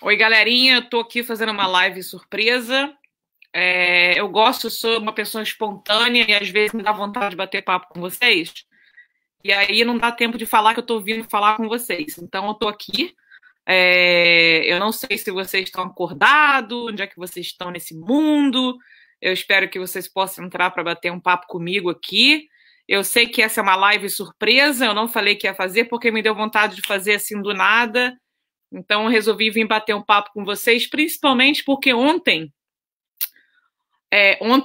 Oi, galerinha, eu tô aqui fazendo uma live surpresa. Eu sou uma pessoa espontânea e às vezes me dá vontade de bater papo com vocês. E aí não dá tempo de falar que eu tô vindo falar com vocês. Então eu tô aqui. Eu não sei se vocês estão acordados, onde é que vocês estão nesse mundo. Eu espero que vocês possam entrar para bater um papo comigo aqui. Eu sei que essa é uma live surpresa, eu não falei que ia fazer porque me deu vontade de fazer assim do nada. Então, eu resolvi vir bater um papo com vocês, principalmente porque ontem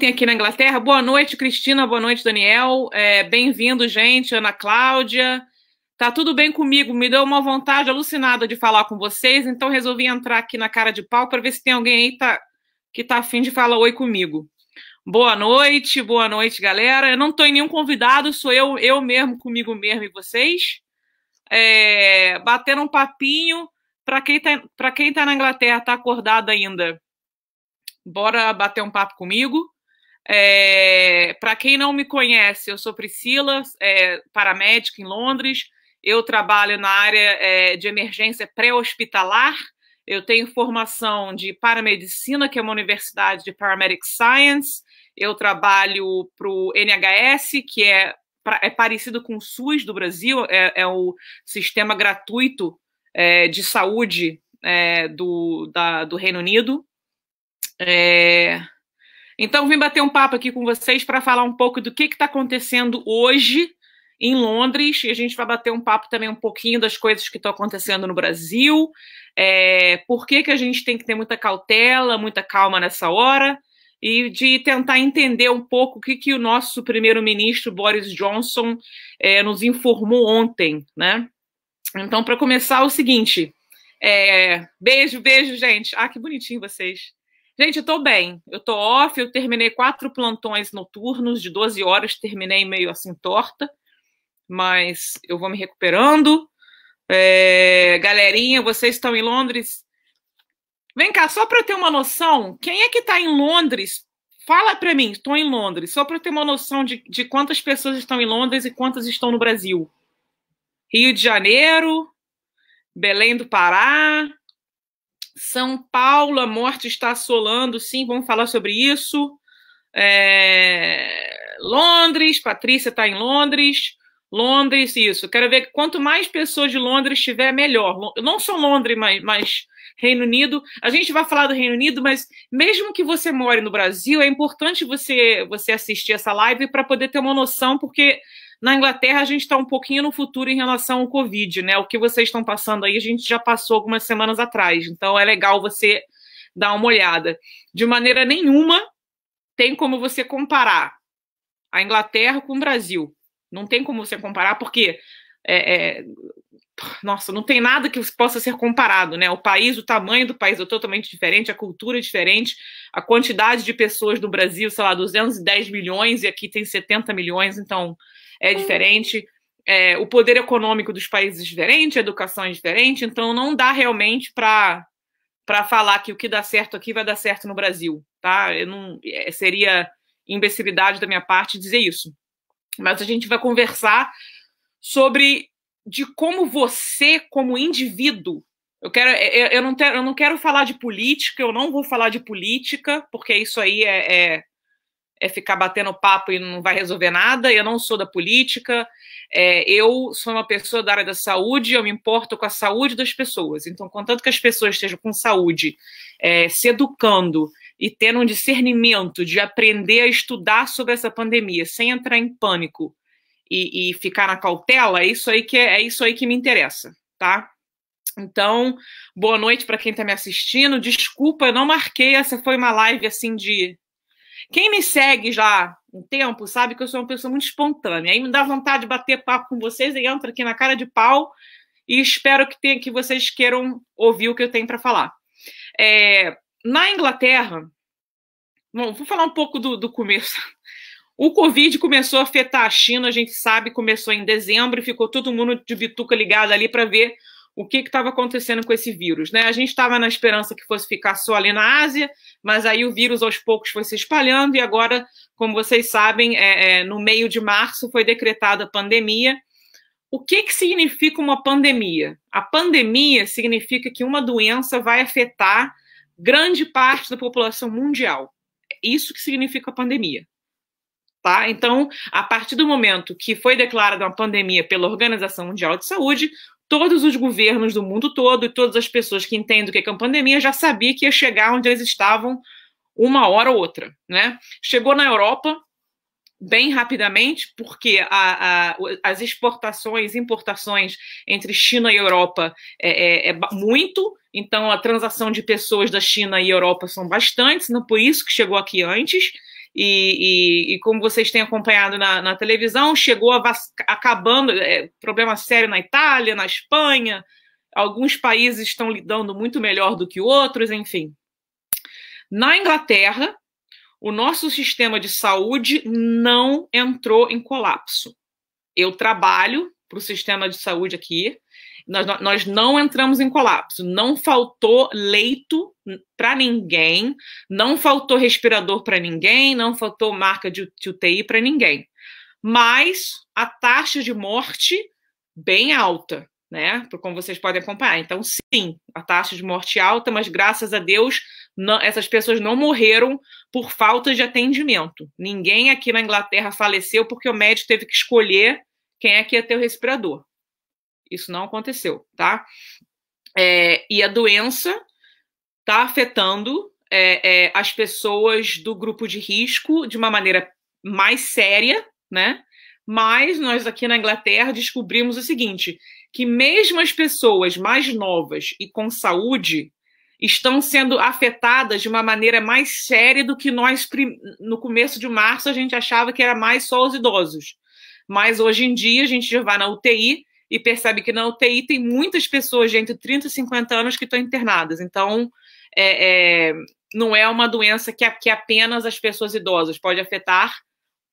aqui na Inglaterra, boa noite, Cristina, boa noite, Daniel, bem-vindo, gente, Ana Cláudia, tá tudo bem comigo, me deu uma vontade alucinada de falar com vocês, então resolvi entrar aqui na cara de pau para ver se tem alguém aí que tá afim de falar oi comigo. Boa noite, galera, eu não tô em nenhum convidado, sou eu mesmo, comigo mesmo e vocês, batendo um papinho. Para quem tá na Inglaterra, tá acordado ainda, bora bater um papo comigo. Para quem não me conhece, eu sou Priscila, paramédica em Londres. Eu trabalho na área de emergência pré-hospitalar. Eu tenho formação de paramedicina, que é uma universidade de Paramedic Science. Eu trabalho para o NHS, que é parecido com o SUS do Brasil, é o sistema gratuito de saúde do Reino Unido. Então, vim bater um papo aqui com vocês para falar um pouco do que está acontecendo hoje em Londres, e a gente vai bater um papo também um pouquinho das coisas que estão acontecendo no Brasil, por que a gente tem que ter muita cautela, muita calma nessa hora, e de tentar entender um pouco o que o nosso primeiro-ministro Boris Johnson nos informou ontem, né? Então, para começar, o seguinte, beijo, gente. Ah, que bonitinho vocês. Gente, eu tô bem, eu tô off, eu terminei 4 plantões noturnos de 12 horas, terminei meio assim torta, mas eu vou me recuperando. Galerinha, vocês estão em Londres? Vem cá, só para eu ter uma noção, quem é que tá em Londres? Fala para mim, estou em Londres, só para eu ter uma noção de quantas pessoas estão em Londres e quantas estão no Brasil. Rio de Janeiro, Belém do Pará, São Paulo, a morte está assolando, sim, vamos falar sobre isso. Londres, Patrícia está em Londres. Londres, isso. Quero ver quanto mais pessoas de Londres tiver, melhor. Não só Londres, mas Reino Unido. A gente vai falar do Reino Unido, mas mesmo que você more no Brasil, é importante você assistir essa live para poder ter uma noção, porque na Inglaterra a gente está um pouquinho no futuro em relação ao Covid, né? O que vocês estão passando aí, a gente já passou algumas semanas atrás. Então é legal você dar uma olhada. De maneira nenhuma tem como você comparar a Inglaterra com o Brasil. Não tem como você comparar, porque nossa, não tem nada que possa ser comparado, né? O país, o tamanho do país é totalmente diferente, a cultura é diferente, a quantidade de pessoas no Brasil, sei lá, 210 milhões e aqui tem 70 milhões, então é diferente. O poder econômico dos países é diferente, a educação é diferente, então não dá realmente para falar que o que dá certo aqui vai dar certo no Brasil, tá? Seria imbecilidade da minha parte dizer isso. Mas a gente vai conversar sobre de como você, como indivíduo, eu não quero falar de política, eu não vou falar de política, porque isso aí é ficar batendo papo e não vai resolver nada. Eu não sou da política, eu sou uma pessoa da área da saúde, eu me importo com a saúde das pessoas. Então, contanto que as pessoas estejam com saúde, se educando e tendo um discernimento de aprender a estudar sobre essa pandemia, sem entrar em pânico e ficar na cautela, é isso aí que me interessa, tá? Então, boa noite para quem está me assistindo. Desculpa, eu não marquei, essa foi uma live assim de... Quem me segue já há um tempo sabe que eu sou uma pessoa muito espontânea. Aí me dá vontade de bater papo com vocês e entro aqui na cara de pau e espero que vocês queiram ouvir o que eu tenho para falar. Na Inglaterra, bom, vou falar um pouco do começo. O Covid começou a afetar a China, a gente sabe, começou em dezembro e ficou todo mundo de bituca ligado ali para ver o que estava acontecendo com esse vírus, né? A gente estava na esperança que fosse ficar só ali na Ásia, mas aí o vírus aos poucos foi se espalhando e agora, como vocês sabem, no meio de março foi decretada a pandemia. O que significa uma pandemia? A pandemia significa que uma doença vai afetar grande parte da população mundial. É isso que significa a pandemia. Tá? Então, a partir do momento que foi declarada uma pandemia pela Organização Mundial de Saúde, todos os governos do mundo todo e todas as pessoas que entendem o que é uma pandemia já sabiam que ia chegar onde eles estavam uma hora ou outra, né? Chegou na Europa bem rapidamente, porque as exportações e importações entre China e Europa é muito, então a transação de pessoas da China e Europa são bastantes, não por isso que chegou aqui antes, e como vocês têm acompanhado na televisão, chegou acabando, problema sério na Itália, na Espanha, alguns países estão lidando muito melhor do que outros, enfim. Na Inglaterra, o nosso sistema de saúde não entrou em colapso. Eu trabalho para o sistema de saúde aqui, nós não entramos em colapso. Não faltou leito para ninguém, não faltou respirador para ninguém, não faltou marca de UTI para ninguém. Mas a taxa de morte bem alta, né? Como vocês podem acompanhar. Então, sim, a taxa de morte alta, mas graças a Deus essas pessoas não morreram por falta de atendimento. Ninguém aqui na Inglaterra faleceu porque o médico teve que escolher quem é que ia ter o respirador. Isso não aconteceu, tá? E a doença está afetando as pessoas do grupo de risco de uma maneira mais séria, né? Mas nós aqui na Inglaterra descobrimos o seguinte, que mesmo as pessoas mais novas e com saúde estão sendo afetadas de uma maneira mais séria do que nós, no começo de março, a gente achava que era mais só os idosos. Mas hoje em dia a gente já vai na UTI e percebe que na UTI tem muitas pessoas de entre 30 e 50 anos que estão internadas. Então, não é uma doença que apenas as pessoas idosas, pode afetar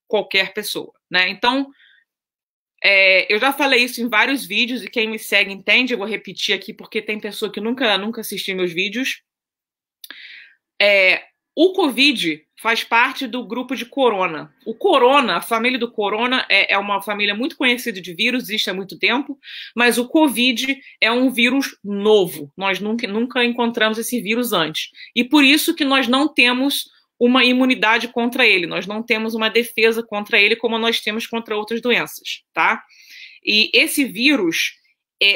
qualquer pessoa, né? Então, eu já falei isso em vários vídeos e quem me segue entende, eu vou repetir aqui porque tem pessoa que nunca assistiu meus vídeos. O Covid faz parte do grupo de corona. O corona, a família do corona é uma família muito conhecida de vírus, existe há muito tempo, mas o Covid é um vírus novo. Nós nunca encontramos esse vírus antes. E por isso que nós não temos uma imunidade contra ele, nós não temos uma defesa contra ele como nós temos contra outras doenças, tá? E esse vírus,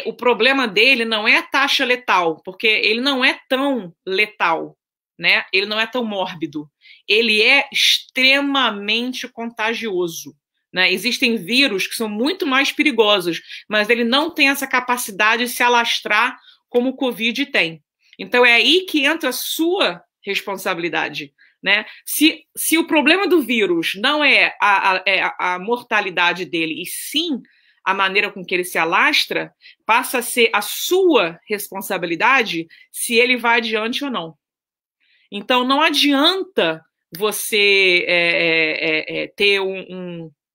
o problema dele não é a taxa letal, porque ele não é tão letal, né? Ele não é tão mórbido, ele é extremamente contagioso, né? Existem vírus que são muito mais perigosos, mas ele não tem essa capacidade de se alastrar como o Covid tem. Então é aí que entra a sua responsabilidade, né? Se o problema do vírus não é a mortalidade dele, e sim a maneira com que ele se alastra, passa a ser a sua responsabilidade se ele vai adiante ou não. Então, não adianta você ter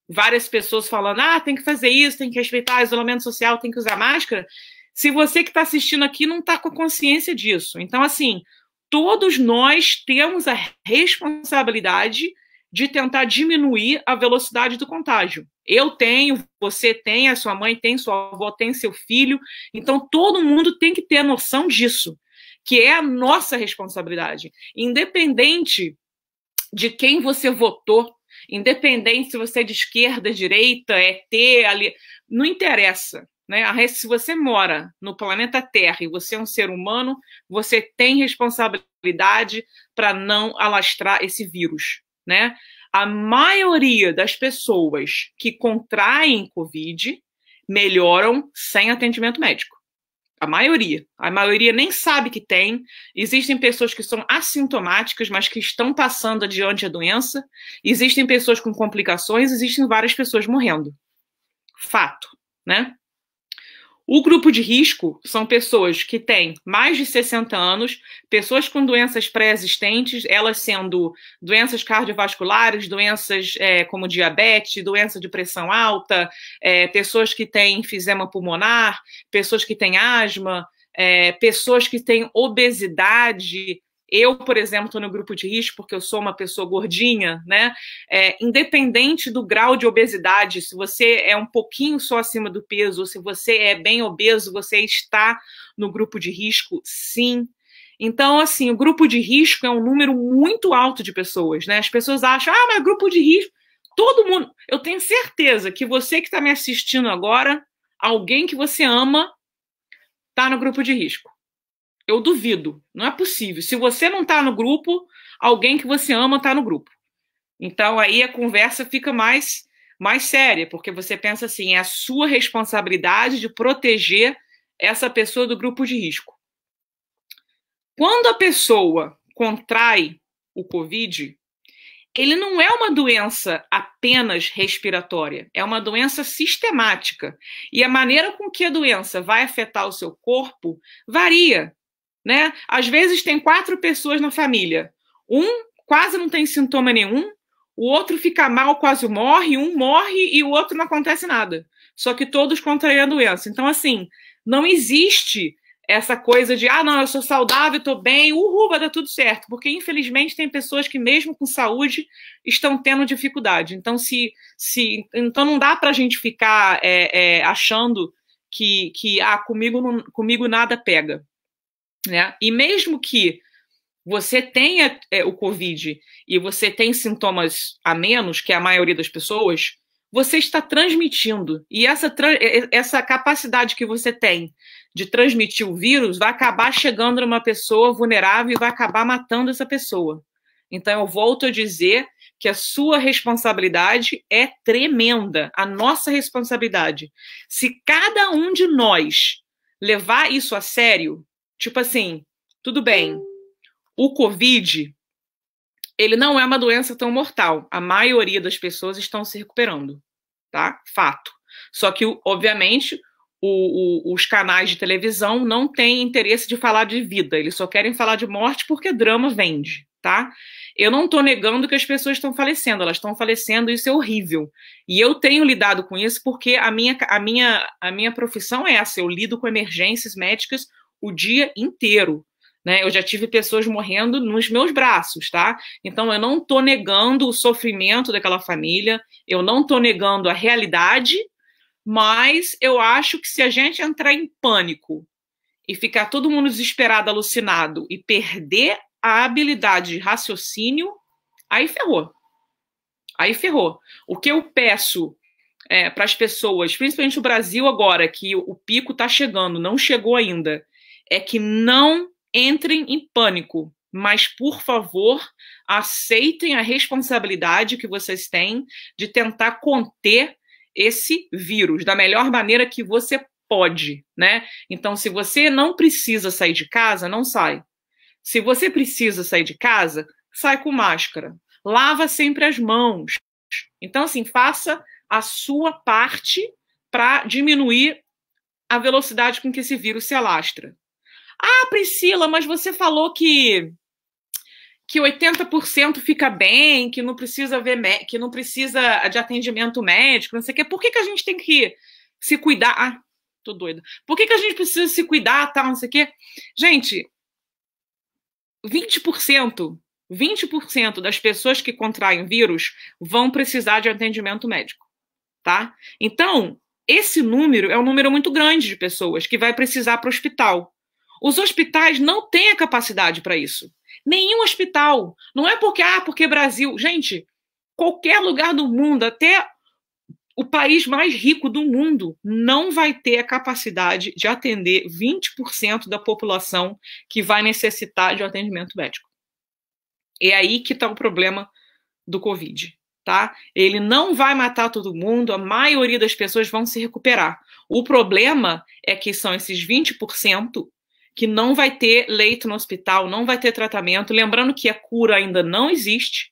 várias pessoas falando tem que fazer isso, tem que respeitar isolamento social, tem que usar máscara, se você que está assistindo aqui não está com a consciência disso. Então, assim, todos nós temos a responsabilidade de tentar diminuir a velocidade do contágio. Eu tenho, você tem, a sua mãe tem, sua avó tem, seu filho. Então, todo mundo tem que ter a noção disso, que é a nossa responsabilidade. Independente de quem você votou, independente se você é de esquerda, direita, ET, ali, não interessa. Né? Se você mora no planeta Terra e você é um ser humano, você tem responsabilidade para não alastrar esse vírus. Né? A maioria das pessoas que contraem Covid melhoram sem atendimento médico. A maioria nem sabe que tem. Existem pessoas que são assintomáticas, mas que estão passando adiante a doença. Existem pessoas com complicações, existem várias pessoas morrendo. Fato, né? O grupo de risco são pessoas que têm mais de 60 anos, pessoas com doenças pré-existentes, elas sendo doenças cardiovasculares, doenças como diabetes, doença de pressão alta, pessoas que têm enfisema pulmonar, pessoas que têm asma, pessoas que têm obesidade Eu, por exemplo, estou no grupo de risco porque eu sou uma pessoa gordinha, né? Independente do grau de obesidade, se você é um pouquinho só acima do peso, ou se você é bem obeso, você está no grupo de risco, sim. Então, assim, o grupo de risco é um número muito alto de pessoas, né? As pessoas acham, mas grupo de risco, todo mundo. Eu tenho certeza que você que está me assistindo agora, alguém que você ama, está no grupo de risco. Eu duvido, não é possível. Se você não está no grupo, alguém que você ama está no grupo. Então, aí a conversa fica mais séria, porque você pensa assim, é a sua responsabilidade de proteger essa pessoa do grupo de risco. Quando a pessoa contrai o Covid, ele não é uma doença apenas respiratória, é uma doença sistemática. E a maneira com que a doença vai afetar o seu corpo varia, né? Às vezes tem 4 pessoas na família, um quase não tem sintoma nenhum, o outro fica mal, quase morre, um morre e o outro não acontece nada. Só que todos contraem a doença. Então, assim, não existe essa coisa de, não, eu sou saudável, estou bem, vai dar tudo certo. Porque, infelizmente, tem pessoas que, mesmo com saúde, estão tendo dificuldade. Então, então não dá para a gente ficar achando que comigo nada pega. Né? E mesmo que você tenha o Covid e você tem sintomas a menos que a maioria das pessoas, você está transmitindo. E essa capacidade que você tem de transmitir o vírus vai acabar chegando numa pessoa vulnerável e vai acabar matando essa pessoa. Então, eu volto a dizer que a sua responsabilidade é tremenda, a nossa responsabilidade. Se cada um de nós levar isso a sério, tipo assim, tudo bem, o Covid, ele não é uma doença tão mortal. A maioria das pessoas estão se recuperando, tá? Fato. Só que, obviamente, os canais de televisão não têm interesse de falar de vida, eles só querem falar de morte porque drama vende, tá? Eu não estou negando que as pessoas estão falecendo, elas estão falecendo, isso é horrível. E eu tenho lidado com isso porque a minha profissão é essa, eu lido com emergências médicas o dia inteiro. Né? Eu já tive pessoas morrendo nos meus braços, tá? Então, eu não estou negando o sofrimento daquela família, eu não estou negando a realidade, mas eu acho que se a gente entrar em pânico e ficar todo mundo desesperado, alucinado, e perder a habilidade de raciocínio, aí ferrou. Aí ferrou. O que eu peço para as pessoas, principalmente o Brasil agora, que o pico está chegando, não chegou ainda, é que não entrem em pânico, mas, por favor, aceitem a responsabilidade que vocês têm de tentar conter esse vírus da melhor maneira que você pode, né? Então, se você não precisa sair de casa, não sai. Se você precisa sair de casa, sai com máscara. Lava sempre as mãos. Então, assim, faça a sua parte para diminuir a velocidade com que esse vírus se alastra. Priscila, mas você falou que 80% fica bem, que não precisa que não precisa de atendimento médico, não sei o quê. Por que a gente tem que se cuidar? Tô doida. Por que a gente precisa se cuidar, tal, não sei o quê? Gente, 20% das pessoas que contraem vírus vão precisar de atendimento médico, tá? Então, esse número é um número muito grande de pessoas que vai precisar para o hospital. Os hospitais não têm a capacidade para isso. Nenhum hospital. Não é porque Brasil. Gente, qualquer lugar do mundo, até o país mais rico do mundo, não vai ter a capacidade de atender 20% da população que vai necessitar de um atendimento médico. É aí que está o problema do Covid, tá? Ele não vai matar todo mundo, a maioria das pessoas vão se recuperar. O problema é que são esses 20% que não vai ter leito no hospital, não vai ter tratamento. Lembrando que a cura ainda não existe.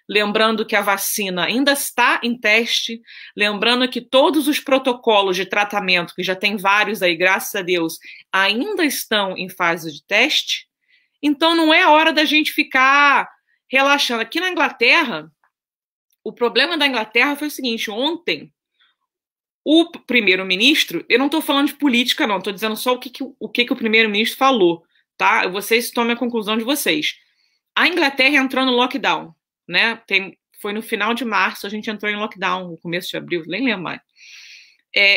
Lembrando que a vacina ainda está em teste. Lembrando que todos os protocolos de tratamento, que já tem vários aí, graças a Deus, ainda estão em fase de teste. Então, não é a hora da gente ficar relaxando. Aqui na Inglaterra, o problema da Inglaterra foi o seguinte: ontem, o primeiro-ministro, eu não estou falando de política, não, estou dizendo só o que o primeiro-ministro falou, tá? Vocês tomem a conclusão de vocês. A Inglaterra entrou no lockdown, né? Foi no final de março, a gente entrou em lockdown, no começo de abril, nem lembro mais.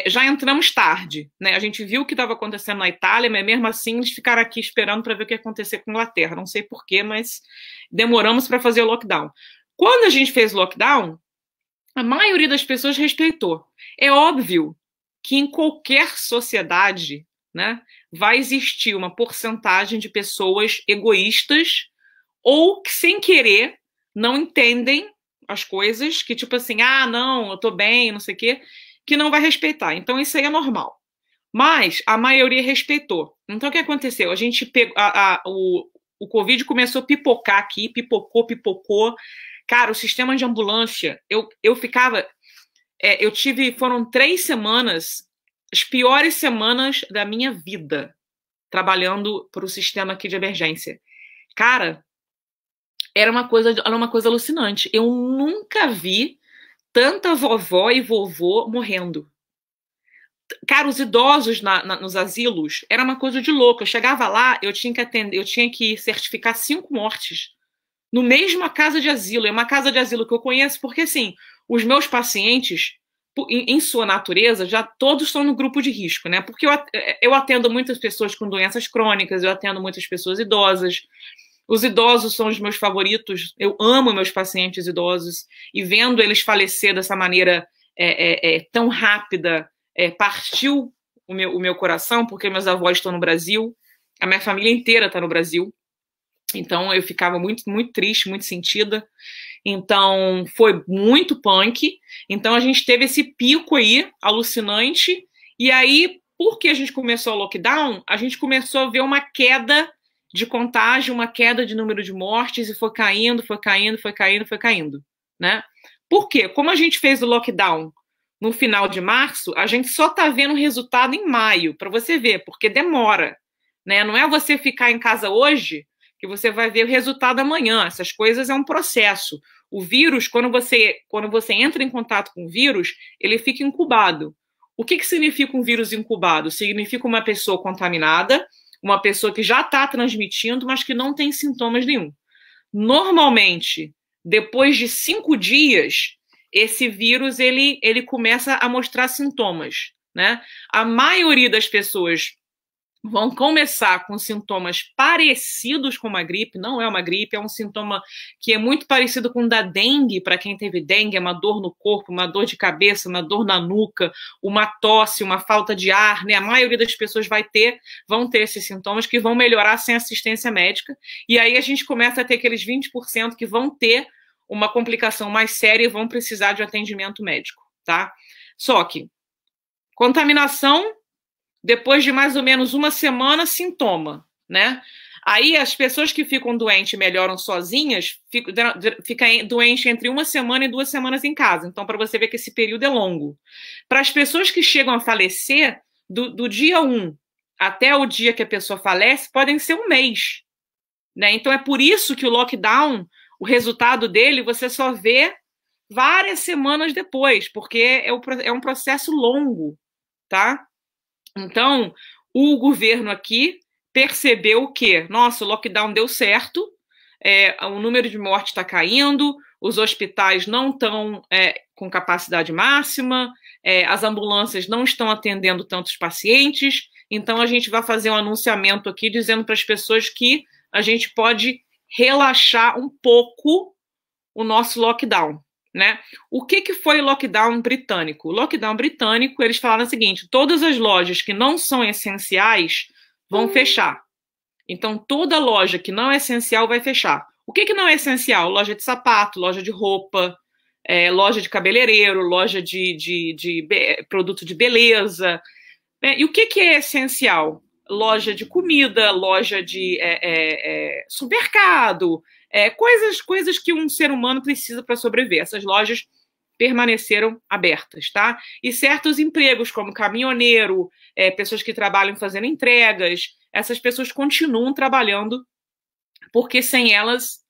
Já entramos tarde, né? A gente viu o que estava acontecendo na Itália, mas mesmo assim eles ficaram aqui esperando para ver o que ia acontecer com a Inglaterra. Não sei porquê, mas demoramos para fazer o lockdown. Quando a gente fez o lockdown, a maioria das pessoas respeitou. É óbvio que em qualquer sociedade, né, vai existir uma porcentagem de pessoas egoístas ou que, sem querer, não entendem as coisas, que tipo assim, ah, não, eu tô bem, não sei o quê, que não vai respeitar. Então isso aí é normal. Mas a maioria respeitou. Então o que aconteceu? A gente pegou, o Covid começou a pipocar aqui, pipocou. Cara, o sistema de ambulância, eu ficava... foram 3 semanas, as piores semanas da minha vida, trabalhando para o sistema aqui de emergência. Cara, era uma coisa alucinante. Eu nunca vi tanta vovó e vovô morrendo. Cara, os idosos nos asilos era uma coisa de louco. Eu chegava lá, eu tinha que certificar 5 mortes no mesma casa de asilo. É uma casa de asilo que eu conheço porque, assim, os meus pacientes, em sua natureza, já todos estão no grupo de risco, né? Porque eu atendo muitas pessoas com doenças crônicas, eu atendo muitas pessoas idosas. Os idosos são os meus favoritos. Eu amo meus pacientes idosos. E vendo eles falecer dessa maneira tão rápida, partiu o meu coração, porque meus avós estão no Brasil, a minha família inteira está no Brasil. Então eu ficava muito, muito triste, muito sentida. Então foi muito punk. Então a gente teve esse pico aí, alucinante. E aí, porque a gente começou o lockdown, a gente começou a ver uma queda de contágio, uma queda de número de mortes, e foi caindo, né? Por quê? Como a gente fez o lockdown no final de março, a gente só tá vendo o resultado em maio, para você ver, porque demora, né? Não é você ficar em casa hoje que você vai ver o resultado amanhã. Essas coisas é um processo. O vírus, quando você entra em contato com o vírus, ele fica incubado. O que significa um vírus incubado? Significa uma pessoa contaminada, uma pessoa que já está transmitindo, mas que não tem sintomas nenhum. Normalmente, depois de 5 dias, esse vírus ele começa a mostrar sintomas, né? A maioria das pessoas vão começar com sintomas parecidos com uma gripe, não é uma gripe, é um sintoma que é muito parecido com o da dengue. Para quem teve dengue, é uma dor no corpo, uma dor de cabeça, uma dor na nuca, uma tosse, uma falta de ar, né? A maioria das pessoas vão ter esses sintomas que vão melhorar sem assistência médica, e aí a gente começa a ter aqueles 20% que vão ter uma complicação mais séria e vão precisar de atendimento médico, tá? Só que contaminação, depois de mais ou menos uma semana, sintoma, né? Aí as pessoas que ficam doentes e melhoram sozinhas, ficam doentes entre 1 semana e 2 semanas em casa. Então, para você ver que esse período é longo. Para as pessoas que chegam a falecer, do dia 1 até o dia que a pessoa falece, podem ser 1 mês, né? Então, é por isso que o lockdown, o resultado dele, você só vê várias semanas depois, porque é um processo longo, tá? Então, o governo aqui percebeu que, nossa, o lockdown deu certo, o número de mortes está caindo, os hospitais não estão com capacidade máxima, as ambulâncias não estão atendendo tantos pacientes, então a gente vai fazer um anunciamento aqui dizendo para as pessoas que a gente pode relaxar um pouco o nosso lockdown, né? O que foi o lockdown britânico? O lockdown britânico, eles falaram o seguinte: todas as lojas que não são essenciais vão fechar. Então, toda loja que não é essencial vai fechar. O que não é essencial? Loja de sapato, loja de roupa, loja de cabeleireiro, loja de produto de beleza. E o que é essencial? Loja de comida, loja de supermercado, coisas que um ser humano precisa para sobreviver. Essas lojas permaneceram abertas, tá? E certos empregos, como caminhoneiro, pessoas que trabalham fazendo entregas, essas pessoas continuam trabalhando, porque sem elas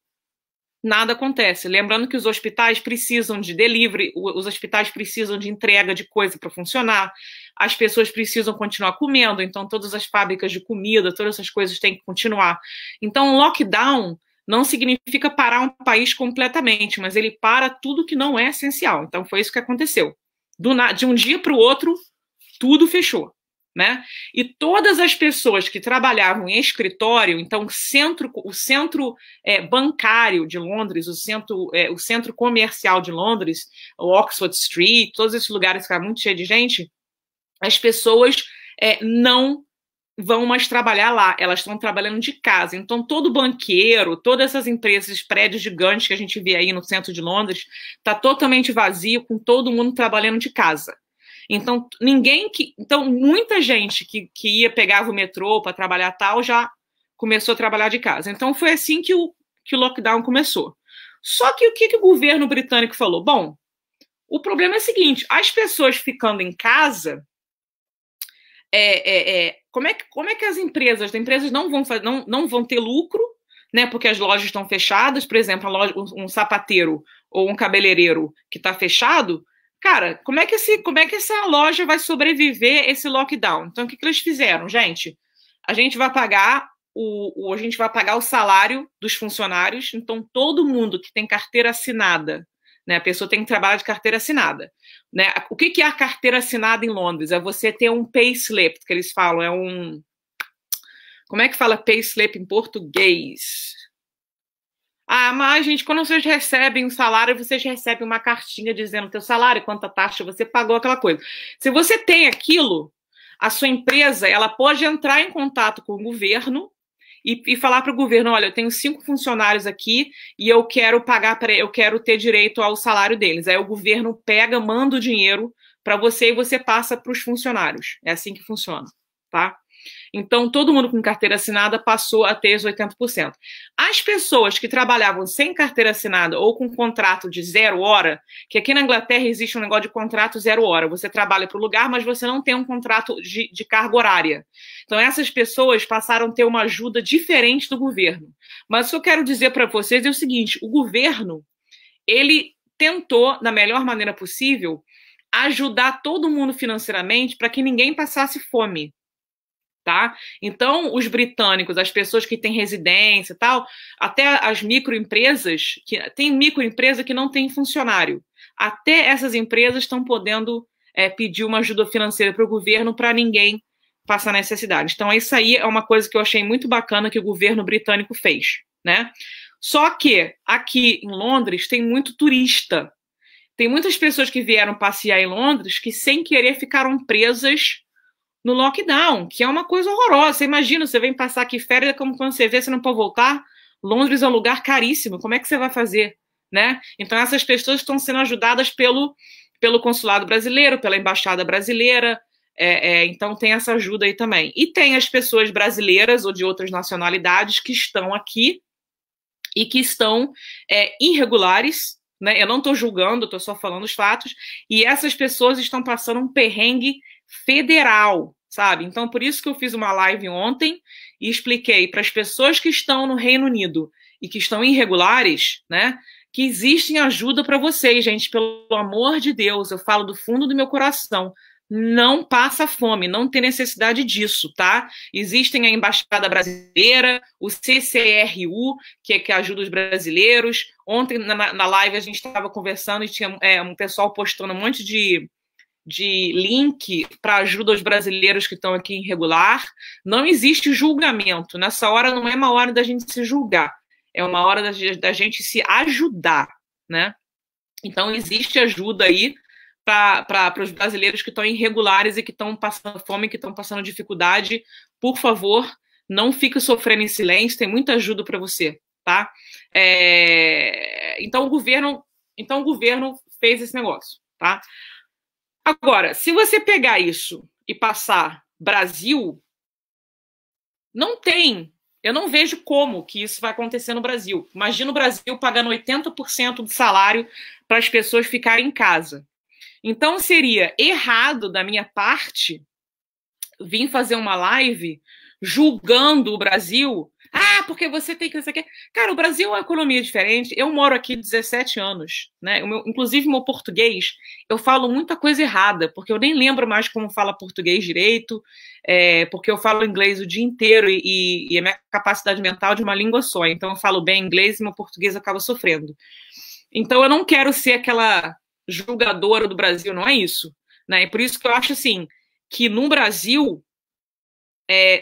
nada acontece. Lembrando que os hospitais precisam de delivery, os hospitais precisam de entrega de coisa para funcionar, as pessoas precisam continuar comendo, então todas as fábricas de comida, todas essas coisas têm que continuar. Então, lockdown não significa parar um país completamente, mas ele para tudo que não é essencial. Então, foi isso que aconteceu. De um dia para o outro, tudo fechou. Né? E todas as pessoas que trabalhavam em escritório, então o centro bancário de Londres, o centro comercial de Londres, o Oxford Street, todos esses lugares que eram muito cheios de gente, as pessoas não vão mais trabalhar lá, elas estão trabalhando de casa. Então, todo banqueiro, todas essas empresas, prédios gigantes que a gente vê aí no centro de Londres, está totalmente vazio, com todo mundo trabalhando de casa. Então, muita gente que ia, pegava o metrô para trabalhar tal, já começou a trabalhar de casa. Então, foi assim que o lockdown começou. Só que o que o governo britânico falou? Bom, o problema é o seguinte, as pessoas ficando em casa, como é que as empresas não vão ter lucro, né, porque as lojas estão fechadas, por exemplo, um sapateiro ou um cabeleireiro que está fechado, cara, como é que essa loja vai sobreviver esse lockdown? Então, o que eles fizeram? Gente, a gente vai pagar o salário dos funcionários, então todo mundo que tem carteira assinada, né, a pessoa tem que trabalhar de carteira assinada. Né? O que é a carteira assinada em Londres? É você ter um pay slip, que eles falam, como é que fala pay slip em português? Mas, gente, quando vocês recebem um salário, vocês recebem uma cartinha dizendo o teu salário, quanta taxa você pagou, aquela coisa. Se você tem aquilo, a sua empresa ela pode entrar em contato com o governo e falar para o governo, olha, eu tenho 5 funcionários aqui e eu quero eu quero ter direito ao salário deles. Aí o governo manda o dinheiro para você e você passa para os funcionários. É assim que funciona, tá? Então, todo mundo com carteira assinada passou a ter os 80%. As pessoas que trabalhavam sem carteira assinada ou com contrato de 0 hora, que aqui na Inglaterra existe um negócio de contrato 0 hora. Você trabalha para o lugar, mas você não tem um contrato de carga horária. Então, essas pessoas passaram a ter uma ajuda diferente do governo. Mas o que eu quero dizer para vocês é o seguinte, o governo, ele tentou, da melhor maneira possível, ajudar todo mundo financeiramente para que ninguém passasse fome. Tá? Então, os britânicos, as pessoas que têm residência e tal, até as microempresas, tem microempresa que não tem funcionário, até essas empresas estão podendo pedir uma ajuda financeira para o governo para ninguém passar necessidade. Então, isso aí é uma coisa que eu achei muito bacana que o governo britânico fez, né? Só que aqui em Londres tem muito turista. Tem muitas pessoas que vieram passear em Londres que, sem querer, ficaram presas no lockdown, que é uma coisa horrorosa. Você imagina, você vem passar aqui férias, como quando você vê, você não pode voltar. Londres é um lugar caríssimo, como é que você vai fazer? Né? Então, essas pessoas estão sendo ajudadas pelo consulado brasileiro, pela embaixada brasileira, então tem essa ajuda aí também. E tem as pessoas brasileiras ou de outras nacionalidades que estão aqui e que estão irregulares, né? Eu não estou julgando, estou só falando os fatos, e essas pessoas estão passando um perrengue federal, sabe? Então, por isso que eu fiz uma live ontem e expliquei para as pessoas que estão no Reino Unido e que estão irregulares, né, que existe ajuda para vocês, gente, pelo amor de Deus, eu falo do fundo do meu coração, não passa fome, não tem necessidade disso, tá? Existem a Embaixada Brasileira, o CCRU, que ajuda os brasileiros. Ontem, na live, a gente estava conversando e tinha um pessoal postando um monte de link para ajuda aos brasileiros que estão aqui irregular. Não existe julgamento. Nessa hora não é uma hora da gente se julgar, é uma hora da gente se ajudar, né? Então existe ajuda aí para os brasileiros que estão irregulares e que estão passando fome, que estão passando dificuldade. Por favor, não fique sofrendo em silêncio, tem muita ajuda para você, tá? Então o governo fez esse negócio, tá? Agora, se você pegar isso e passar Brasil, eu não vejo como que isso vai acontecer no Brasil. Imagina o Brasil pagando 80% do salário para as pessoas ficarem em casa. Então, seria errado da minha parte vir fazer uma live julgando o Brasil Ah, porque você tem que... Isso aqui. Cara, o Brasil é uma economia diferente. Eu moro aqui 17 anos, né? Inclusive, meu português, eu falo muita coisa errada, porque eu nem lembro mais como fala português direito, porque eu falo inglês o dia inteiro e a minha capacidade mental é de uma língua só. Então, eu falo bem inglês e meu português acaba sofrendo. Então, eu não quero ser aquela julgadora do Brasil, não é isso, né? E por isso que eu acho, assim, que no Brasil...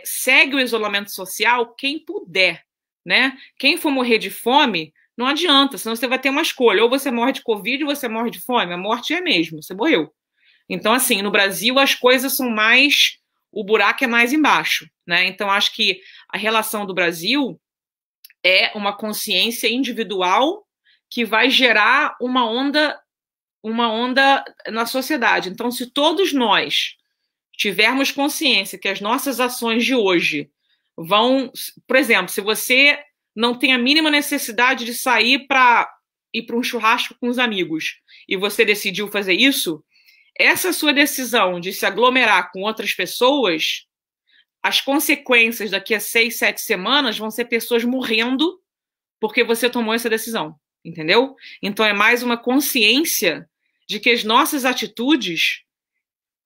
segue o isolamento social quem puder, né? Quem for morrer de fome, não adianta, senão você vai ter uma escolha. Ou você morre de Covid ou você morre de fome. A morte é mesmo, você morreu. Então, assim, no Brasil as coisas são mais... O buraco é mais embaixo, né? Então, acho que a relação do Brasil é uma consciência individual que vai gerar uma onda na sociedade. Então, se todos nós tivermos consciência que as nossas ações de hoje vão... Por exemplo, se você não tem a mínima necessidade de sair para ir para um churrasco com os amigos e você decidiu fazer isso, essa sua decisão de se aglomerar com outras pessoas, as consequências daqui a 6, 7 semanas vão ser pessoas morrendo porque você tomou essa decisão, entendeu? Então é mais uma consciência de que as nossas atitudes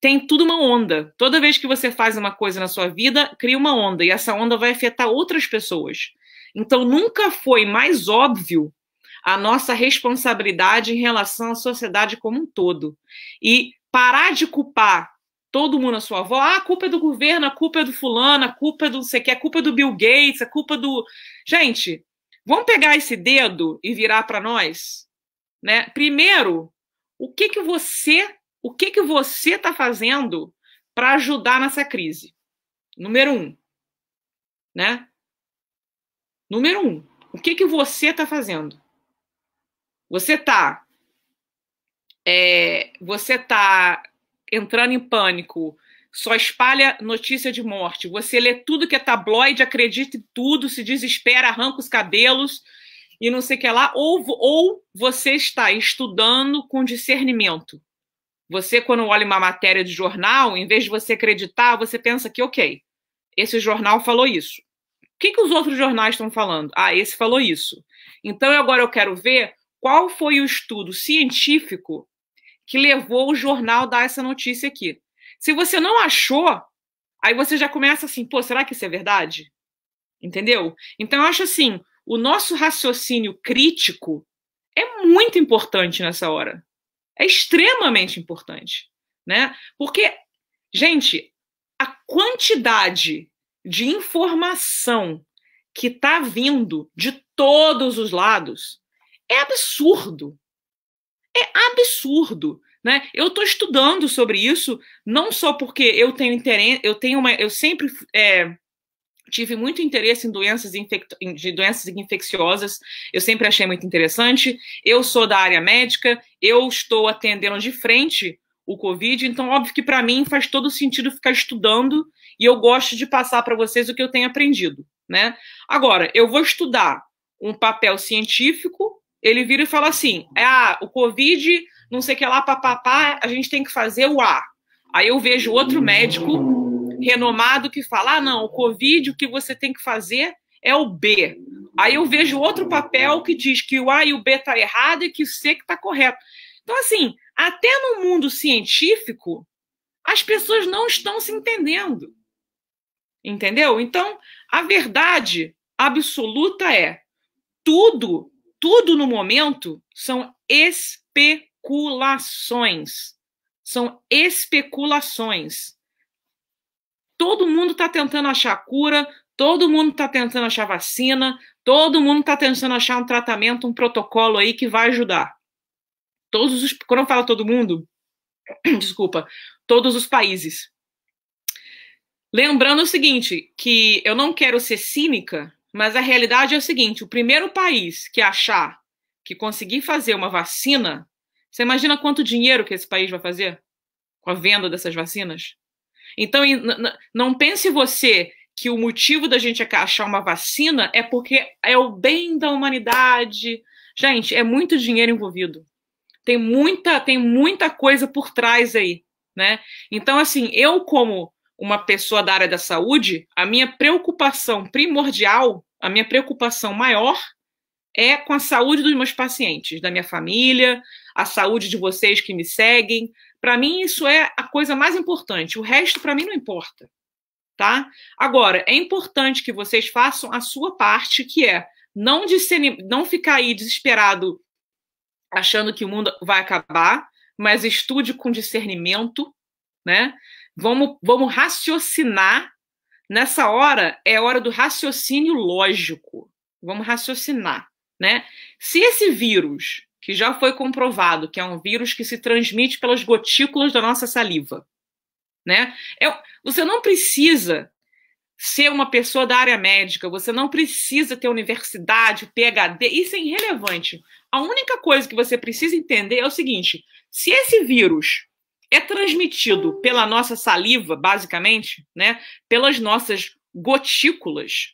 tem tudo uma onda. Toda vez que você faz uma coisa na sua vida, cria uma onda, e essa onda vai afetar outras pessoas. Então, nunca foi mais óbvio a nossa responsabilidade em relação à sociedade como um todo. E parar de culpar todo mundo à sua volta. Ah, a culpa é do governo, a culpa é do fulano, a culpa é do não sei o que, a culpa é do Bill Gates, a culpa do... Gente, vamos pegar esse dedo e virar para nós? Né? Primeiro, o que você está fazendo para ajudar nessa crise? Número 1, né? Número 1, o que você está fazendo? Você está entrando em pânico, só espalha notícia de morte, você lê tudo que é tabloide, acredita em tudo, se desespera, arranca os cabelos e não sei o que lá, ou você está estudando com discernimento. Você, quando olha uma matéria de jornal, em vez de você acreditar, você pensa que, ok, esse jornal falou isso. O que os outros jornais estão falando? Ah, esse falou isso. Então, agora eu quero ver qual foi o estudo científico que levou o jornal a dar essa notícia aqui. Se você não achou, aí você já começa assim, pô, será que isso é verdade? Entendeu? Então, eu acho assim, o nosso raciocínio crítico é muito importante nessa hora. É extremamente importante, né? Porque, gente, a quantidade de informação que está vindo de todos os lados é absurdo. É absurdo, né? Eu estou estudando sobre isso, não só porque eu tenho interesse, eu sempre tive muito interesse em doenças infecciosas, eu sempre achei muito interessante. Eu sou da área médica, eu estou atendendo de frente o Covid, então óbvio que para mim faz todo sentido ficar estudando e eu gosto de passar para vocês o que eu tenho aprendido, né? Agora, eu vou estudar um papel científico, ele vira e fala assim, o Covid, não sei o que lá, papapá, a gente tem que fazer o A. Aí eu vejo outro médico renomado que fala, não, o Covid, o que você tem que fazer é o B. Aí eu vejo outro papel que diz que o A e o B tá errado e que o C que tá correto. Então, assim, até no mundo científico, as pessoas não estão se entendendo. Entendeu? Então, a verdade absoluta é tudo no momento são especulações. São especulações. Todo mundo está tentando achar cura, todo mundo está tentando achar vacina, todo mundo está tentando achar um tratamento, um protocolo aí que vai ajudar. Quando eu falo todo mundo, desculpa, todos os países. Lembrando o seguinte, que eu não quero ser cínica, mas a realidade é o seguinte, o primeiro país que achar, que conseguir fazer uma vacina, você imagina quanto dinheiro que esse país vai fazer com a venda dessas vacinas? Então, não pense você que o motivo da gente achar uma vacina é porque é o bem da humanidade. Gente, é muito dinheiro envolvido. Tem muita coisa por trás aí, né? Então, assim, eu como uma pessoa da área da saúde, a minha preocupação primordial, a minha preocupação maior é com a saúde dos meus pacientes, da minha família, a saúde de vocês que me seguem. Para mim, isso é a coisa mais importante. O resto, para mim, não importa. Tá? Agora, é importante que vocês façam a sua parte, que é não ficar aí desesperado achando que o mundo vai acabar, mas estude com discernimento, né? Vamos raciocinar. Nessa hora, é hora do raciocínio lógico. Vamos raciocinar, né? Se esse vírus, que já foi comprovado que é um vírus que se transmite pelas gotículas da nossa saliva, né? Você não precisa ser uma pessoa da área médica, você não precisa ter universidade, PhD, isso é irrelevante. A única coisa que você precisa entender é o seguinte: se esse vírus é transmitido pela nossa saliva, basicamente, né, pelas nossas gotículas,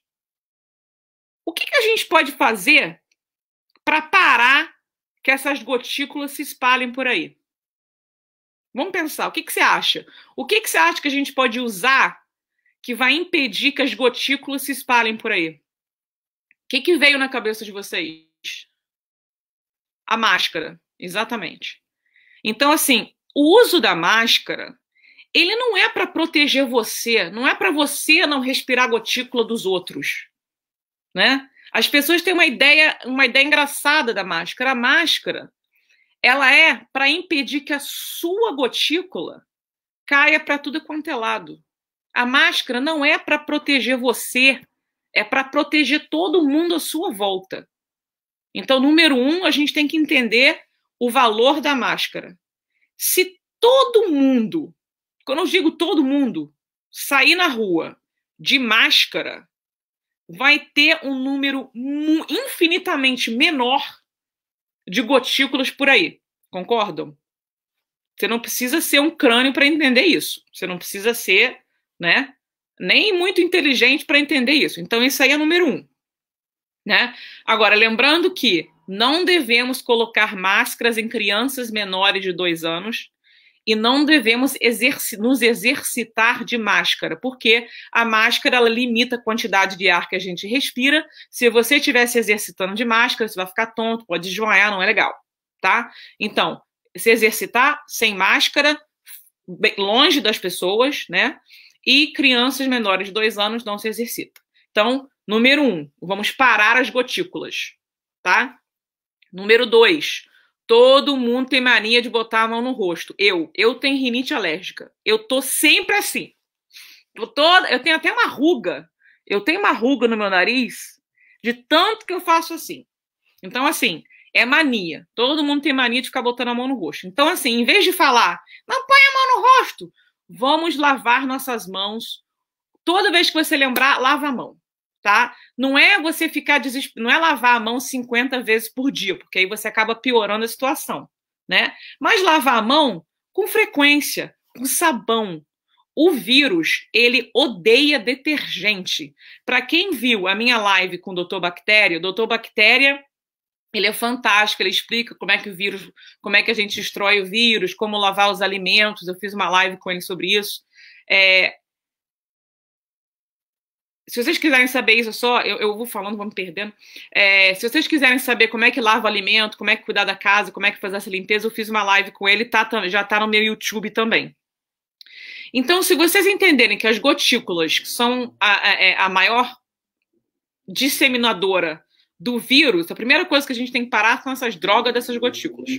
o que a gente pode fazer para parar que essas gotículas se espalhem por aí? Vamos pensar, o que você acha? O que você acha que a gente pode usar que vai impedir que as gotículas se espalhem por aí? O que veio na cabeça de vocês? A máscara, exatamente. Então, assim, o uso da máscara, ele não é para proteger você, não é para você não respirar a gotícula dos outros, né? As pessoas têm uma ideia engraçada da máscara. A máscara, ela é para impedir que a sua gotícula caia para tudo quanto é lado. A máscara não é para proteger você, é para proteger todo mundo à sua volta. Então, número 1, a gente tem que entender o valor da máscara. Se todo mundo, quando eu digo todo mundo, sair na rua de máscara, vai ter um número infinitamente menor de gotículas por aí. Concordam? Você não precisa ser um crânio para entender isso. Você não precisa ser, né, nem muito inteligente para entender isso. Então, isso aí é número 1. Né? Agora, lembrando que não devemos colocar máscaras em crianças menores de 2 anos e não devemos nos exercitar de máscara, porque a máscara ela limita a quantidade de ar que a gente respira. Se você estiver se exercitando de máscara, você vai ficar tonto, pode desmaiar, não é legal, tá? Então, se exercitar sem máscara, longe das pessoas, né? E crianças menores de 2 anos não se exercitam. Então, número 1, vamos parar as gotículas, tá? Número 2, todo mundo tem mania de botar a mão no rosto. Eu tenho rinite alérgica. Eu tô sempre assim. Eu tenho até uma ruga. Eu tenho uma ruga no meu nariz de tanto que eu faço assim. Então, assim, é mania. Todo mundo tem mania de ficar botando a mão no rosto. Então, assim, em vez de falar, não põe a mão no rosto, vamos lavar nossas mãos. Toda vez que você lembrar, lava a mão. Tá? Não é você ficar não é lavar a mão 50 vezes por dia, porque aí você acaba piorando a situação, né? Mas lavar a mão com frequência, com sabão. O vírus, ele odeia detergente. Para quem viu a minha live com o Dr. Bactéria, o Dr. Bactéria, ele é fantástico, ele explica como é que o vírus, como é que a gente destrói o vírus, como lavar os alimentos. Eu fiz uma live com ele sobre isso. Se vocês quiserem saber isso, eu vou falando, vou me perdendo. Se vocês quiserem saber como é que lava o alimento, como é que cuidar da casa, como é que fazer essa limpeza, eu fiz uma live com ele, já tá no meu YouTube também. Então, se vocês entenderem que as gotículas são a maior disseminadora do vírus, a primeira coisa que a gente tem que parar são essas drogas dessas gotículas,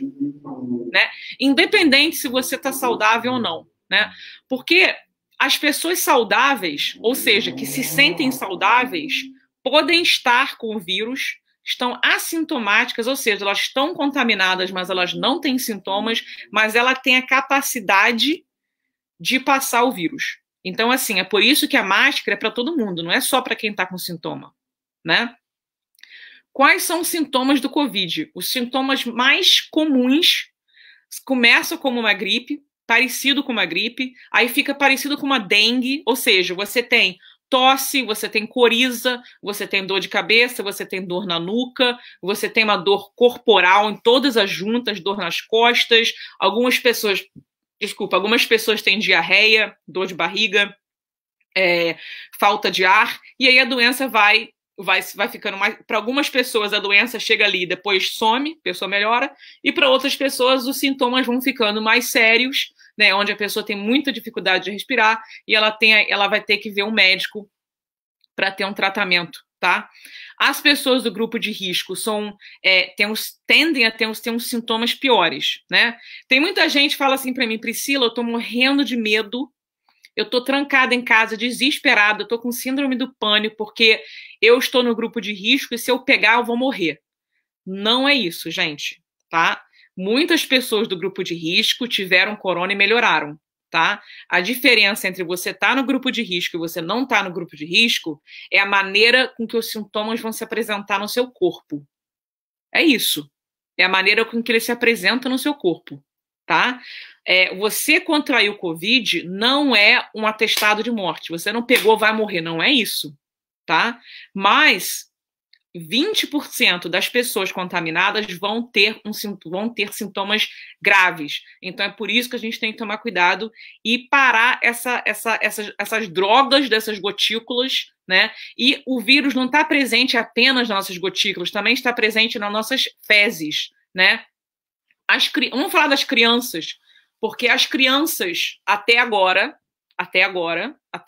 né? Independente se você está saudável ou não, né? Porque as pessoas saudáveis, ou seja, que se sentem saudáveis, podem estar com o vírus, estão assintomáticas, ou seja, elas estão contaminadas, mas elas não têm sintomas, mas ela tem a capacidade de passar o vírus. Então, assim, é por isso que a máscara é para todo mundo, não é só para quem está com sintoma, né? Quais são os sintomas do Covid? Os sintomas mais comuns começam como uma gripe, parecido com uma gripe, aí fica parecido com uma dengue, ou seja, você tem tosse, você tem coriza, você tem dor de cabeça, você tem dor na nuca, você tem uma dor corporal em todas as juntas, dor nas costas, algumas pessoas têm diarreia, dor de barriga, falta de ar, e aí a doença vai ficando mais. Para algumas pessoas, a doença chega ali, depois some, a pessoa melhora, e para outras pessoas, os sintomas vão ficando mais sérios, né, onde a pessoa tem muita dificuldade de respirar, e ela vai ter que ver um médico para ter um tratamento, tá? As pessoas do grupo de risco tendem a ter uns sintomas piores, né? Tem muita gente que fala assim para mim, Priscila, eu tô morrendo de medo, eu tô trancada em casa, desesperada, eu tô com síndrome do pânico, porque eu estou no grupo de risco e se eu pegar, eu vou morrer. Não é isso, gente, tá? Muitas pessoas do grupo de risco tiveram corona e melhoraram, tá? A diferença entre você estar no grupo de risco e você não estar no grupo de risco é a maneira com que os sintomas vão se apresentar no seu corpo. É isso. É a maneira com que ele se apresenta no seu corpo, tá? Você contraiu Covid não é um atestado de morte. Você não pegou, vai morrer. Não é isso, tá? Mas 20% das pessoas contaminadas vão ter sintomas graves. Então é por isso que a gente tem que tomar cuidado e parar essas drogas dessas gotículas, né? E o vírus não está presente apenas nas nossas gotículas, também está presente nas nossas fezes, né? Vamos falar das crianças, porque as crianças até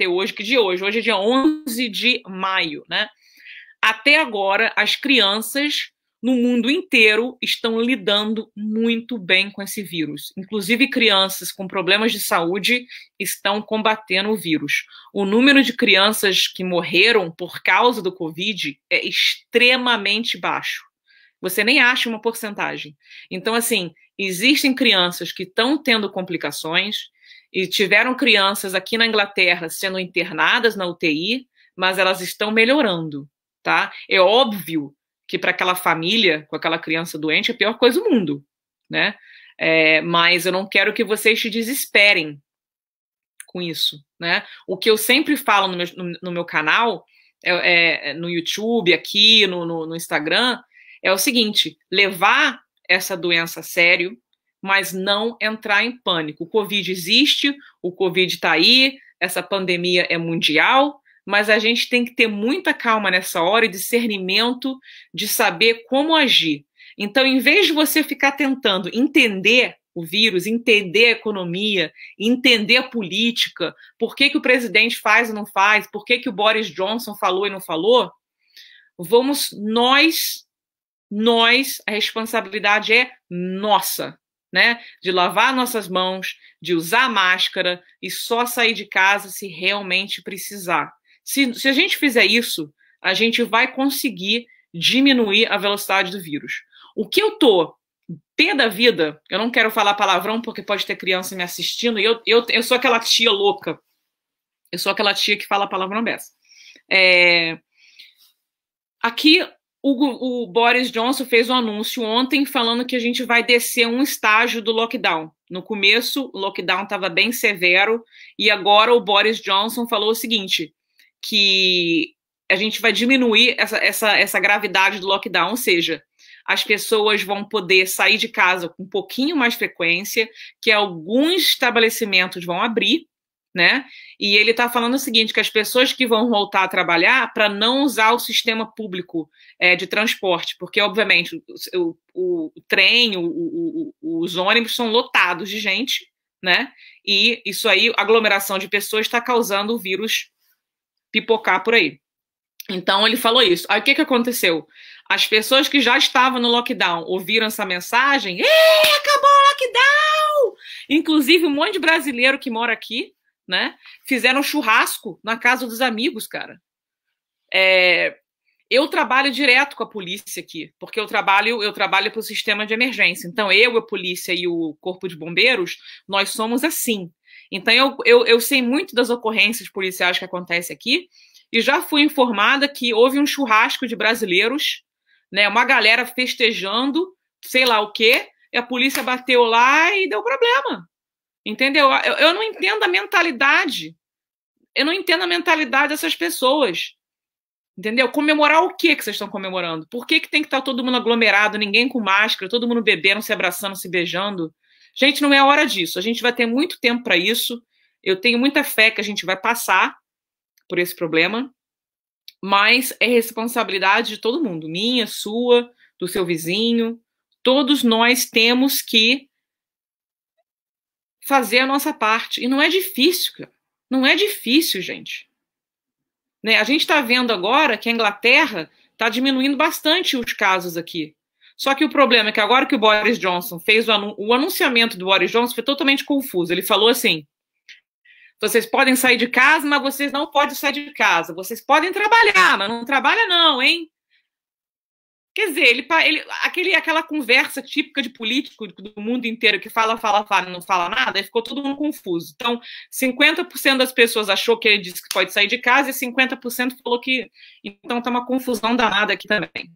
hoje, que dia é hoje? Hoje é dia 11 de maio, né? Até agora, as crianças no mundo inteiro estão lidando muito bem com esse vírus. Inclusive, crianças com problemas de saúde estão combatendo o vírus. O número de crianças que morreram por causa do Covid é extremamente baixo. Você nem acha uma porcentagem. Então, assim, existem crianças que estão tendo complicações e tiveram crianças aqui na Inglaterra sendo internadas na UTI, mas elas estão melhorando. Tá? É óbvio que para aquela família com aquela criança doente é a pior coisa do mundo, né? Mas eu não quero que vocês se desesperem com isso, né? O que eu sempre falo no meu canal, no YouTube, aqui no Instagram, é o seguinte: levar essa doença a sério, mas não entrar em pânico. O Covid existe, o Covid está aí, essa pandemia é mundial, mas a gente tem que ter muita calma nessa hora e discernimento de saber como agir. Então, em vez de você ficar tentando entender o vírus, entender a economia, entender a política, por que o presidente faz e não faz, por que o Boris Johnson falou e não falou, a responsabilidade é nossa, né? De lavar nossas mãos, de usar máscara e só sair de casa se realmente precisar. Se a gente fizer isso, a gente vai conseguir diminuir a velocidade do vírus. O que eu tô pé da vida, eu não quero falar palavrão porque pode ter criança me assistindo, e eu sou aquela tia louca. Eu sou aquela tia que fala palavrão dessa. Aqui, o Boris Johnson fez um anúncio ontem falando que a gente vai descer um estágio do lockdown. No começo, o lockdown estava bem severo, e agora o Boris Johnson falou o seguinte: que a gente vai diminuir essa gravidade do lockdown, ou seja, as pessoas vão poder sair de casa com um pouquinho mais frequência, que alguns estabelecimentos vão abrir, né? E ele está falando o seguinte, que as pessoas que vão voltar a trabalhar para não usar o sistema público de transporte, porque, obviamente, o trem, os ônibus são lotados de gente, né? E isso aí, aglomeração de pessoas está causando o vírus pipocar por aí. Então ele falou isso. Aí o que aconteceu? As pessoas que já estavam no lockdown ouviram essa mensagem, acabou o lockdown! Inclusive um monte de brasileiro que mora aqui, né, fizeram churrasco na casa dos amigos, cara. Eu trabalho direto com a polícia aqui, porque eu trabalho para o sistema de emergência. Então eu, a polícia e o corpo de bombeiros, nós somos assim. Então, eu sei muito das ocorrências policiais que acontecem aqui e já fui informada que houve um churrasco de brasileiros, né, uma galera festejando, sei lá o quê, e a polícia bateu lá e deu problema. Entendeu? Eu não entendo a mentalidade. Eu não entendo a mentalidade dessas pessoas. Entendeu? Comemorar o que vocês estão comemorando? Por que tem que estar todo mundo aglomerado, ninguém com máscara, todo mundo bebendo, se abraçando, se beijando? Gente, não é hora disso. A gente vai ter muito tempo para isso. Eu tenho muita fé que a gente vai passar, por esse problema, mas é responsabilidade de todo mundo, minha, sua, do seu vizinho. Todos nós temos que fazer a nossa parte. E não é difícil, cara. Não é difícil, gente. Né? A gente está vendo agora que a Inglaterra está diminuindo bastante os casos aqui. Só que o problema é que agora que o Boris Johnson fez o anunciamento do Boris Johnson foi totalmente confuso. Ele falou assim: vocês podem sair de casa, mas vocês não podem sair de casa. Vocês podem trabalhar, mas não trabalha não, hein? Quer dizer, aquela conversa típica de político do mundo inteiro que fala, não fala nada, aí ficou todo mundo confuso. Então, 50% das pessoas achou que ele disse que pode sair de casa e 50% falou que... Então, tá uma confusão danada aqui também,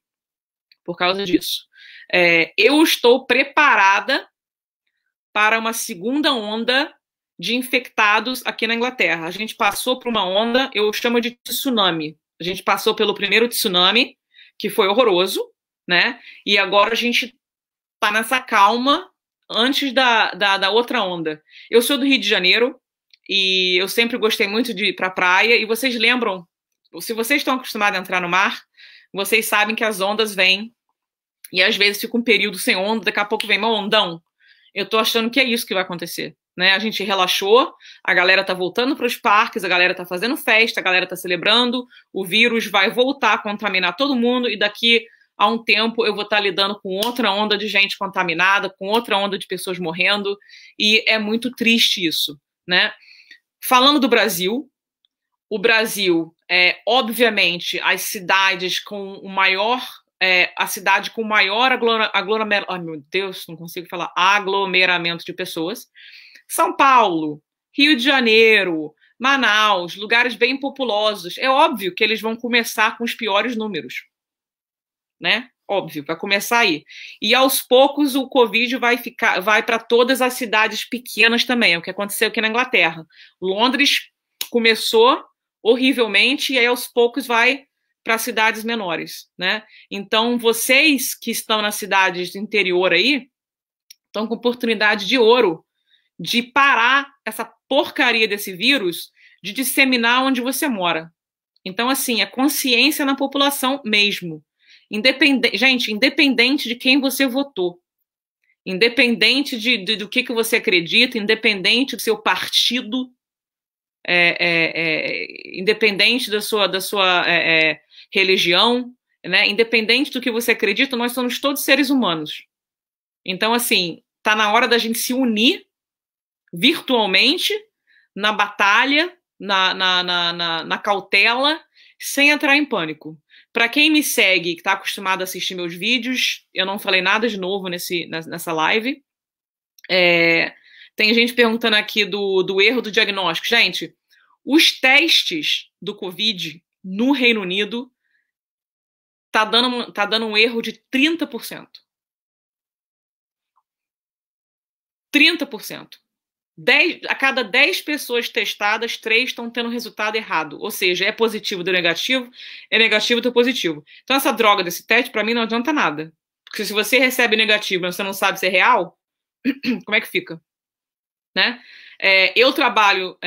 por causa disso. Eu estou preparada para uma segunda onda de infectados aqui na Inglaterra. A gente passou por uma onda, eu chamo de tsunami. A gente passou pelo primeiro tsunami, que foi horroroso, né? E agora a gente tá nessa calma antes da outra onda. Eu sou do Rio de Janeiro e eu sempre gostei muito de ir pra praia. E vocês lembram, se vocês estão acostumados a entrar no mar, vocês sabem que as ondas vêm e às vezes fica um período sem onda, daqui a pouco vem uma ondão. Eu tô achando que é isso que vai acontecer. Né? A gente relaxou, a galera tá voltando para os parques, a galera tá fazendo festa, a galera tá celebrando, o vírus vai voltar a contaminar todo mundo e daqui a um tempo eu vou estar lidando com outra onda de gente contaminada, com outra onda de pessoas morrendo, e é muito triste isso, né? Falando do Brasil, o Brasil obviamente, as cidades com o maior... a cidade com maior aglomeramento... Ai, meu Deus, não consigo falar. Aglomeramento de pessoas. São Paulo, Rio de Janeiro, Manaus, lugares bem populosos. É óbvio que eles vão começar com os piores números, né? Óbvio, vai começar aí. E aos poucos o Covid vai para todas as cidades pequenas também. É o que aconteceu aqui na Inglaterra. Londres começou horrivelmente e aí aos poucos vai para cidades menores, né? Então vocês que estão nas cidades do interior aí estão com oportunidade de ouro de parar essa porcaria desse vírus de disseminar onde você mora. Então, assim, é consciência na população mesmo. Gente, independente de quem você votou, independente do que você acredita, independente do seu partido, independente da sua religião, né? Independente do que você acredita, nós somos todos seres humanos. Então, assim, tá na hora da gente se unir virtualmente, na batalha, na cautela, sem entrar em pânico. Para quem me segue, que está acostumado a assistir meus vídeos, eu não falei nada de novo nessa live. Tem gente perguntando aqui do erro do diagnóstico. Gente, os testes do Covid no Reino Unido tá dando um erro de 30%. 30%. A cada 10 pessoas testadas, 3 estão tendo resultado errado. Ou seja, é positivo do negativo, é negativo do positivo. Então, essa droga desse teste, para mim, não adianta nada. Porque se você recebe negativo, mas você não sabe se é real, como é que fica? Né? Eu trabalho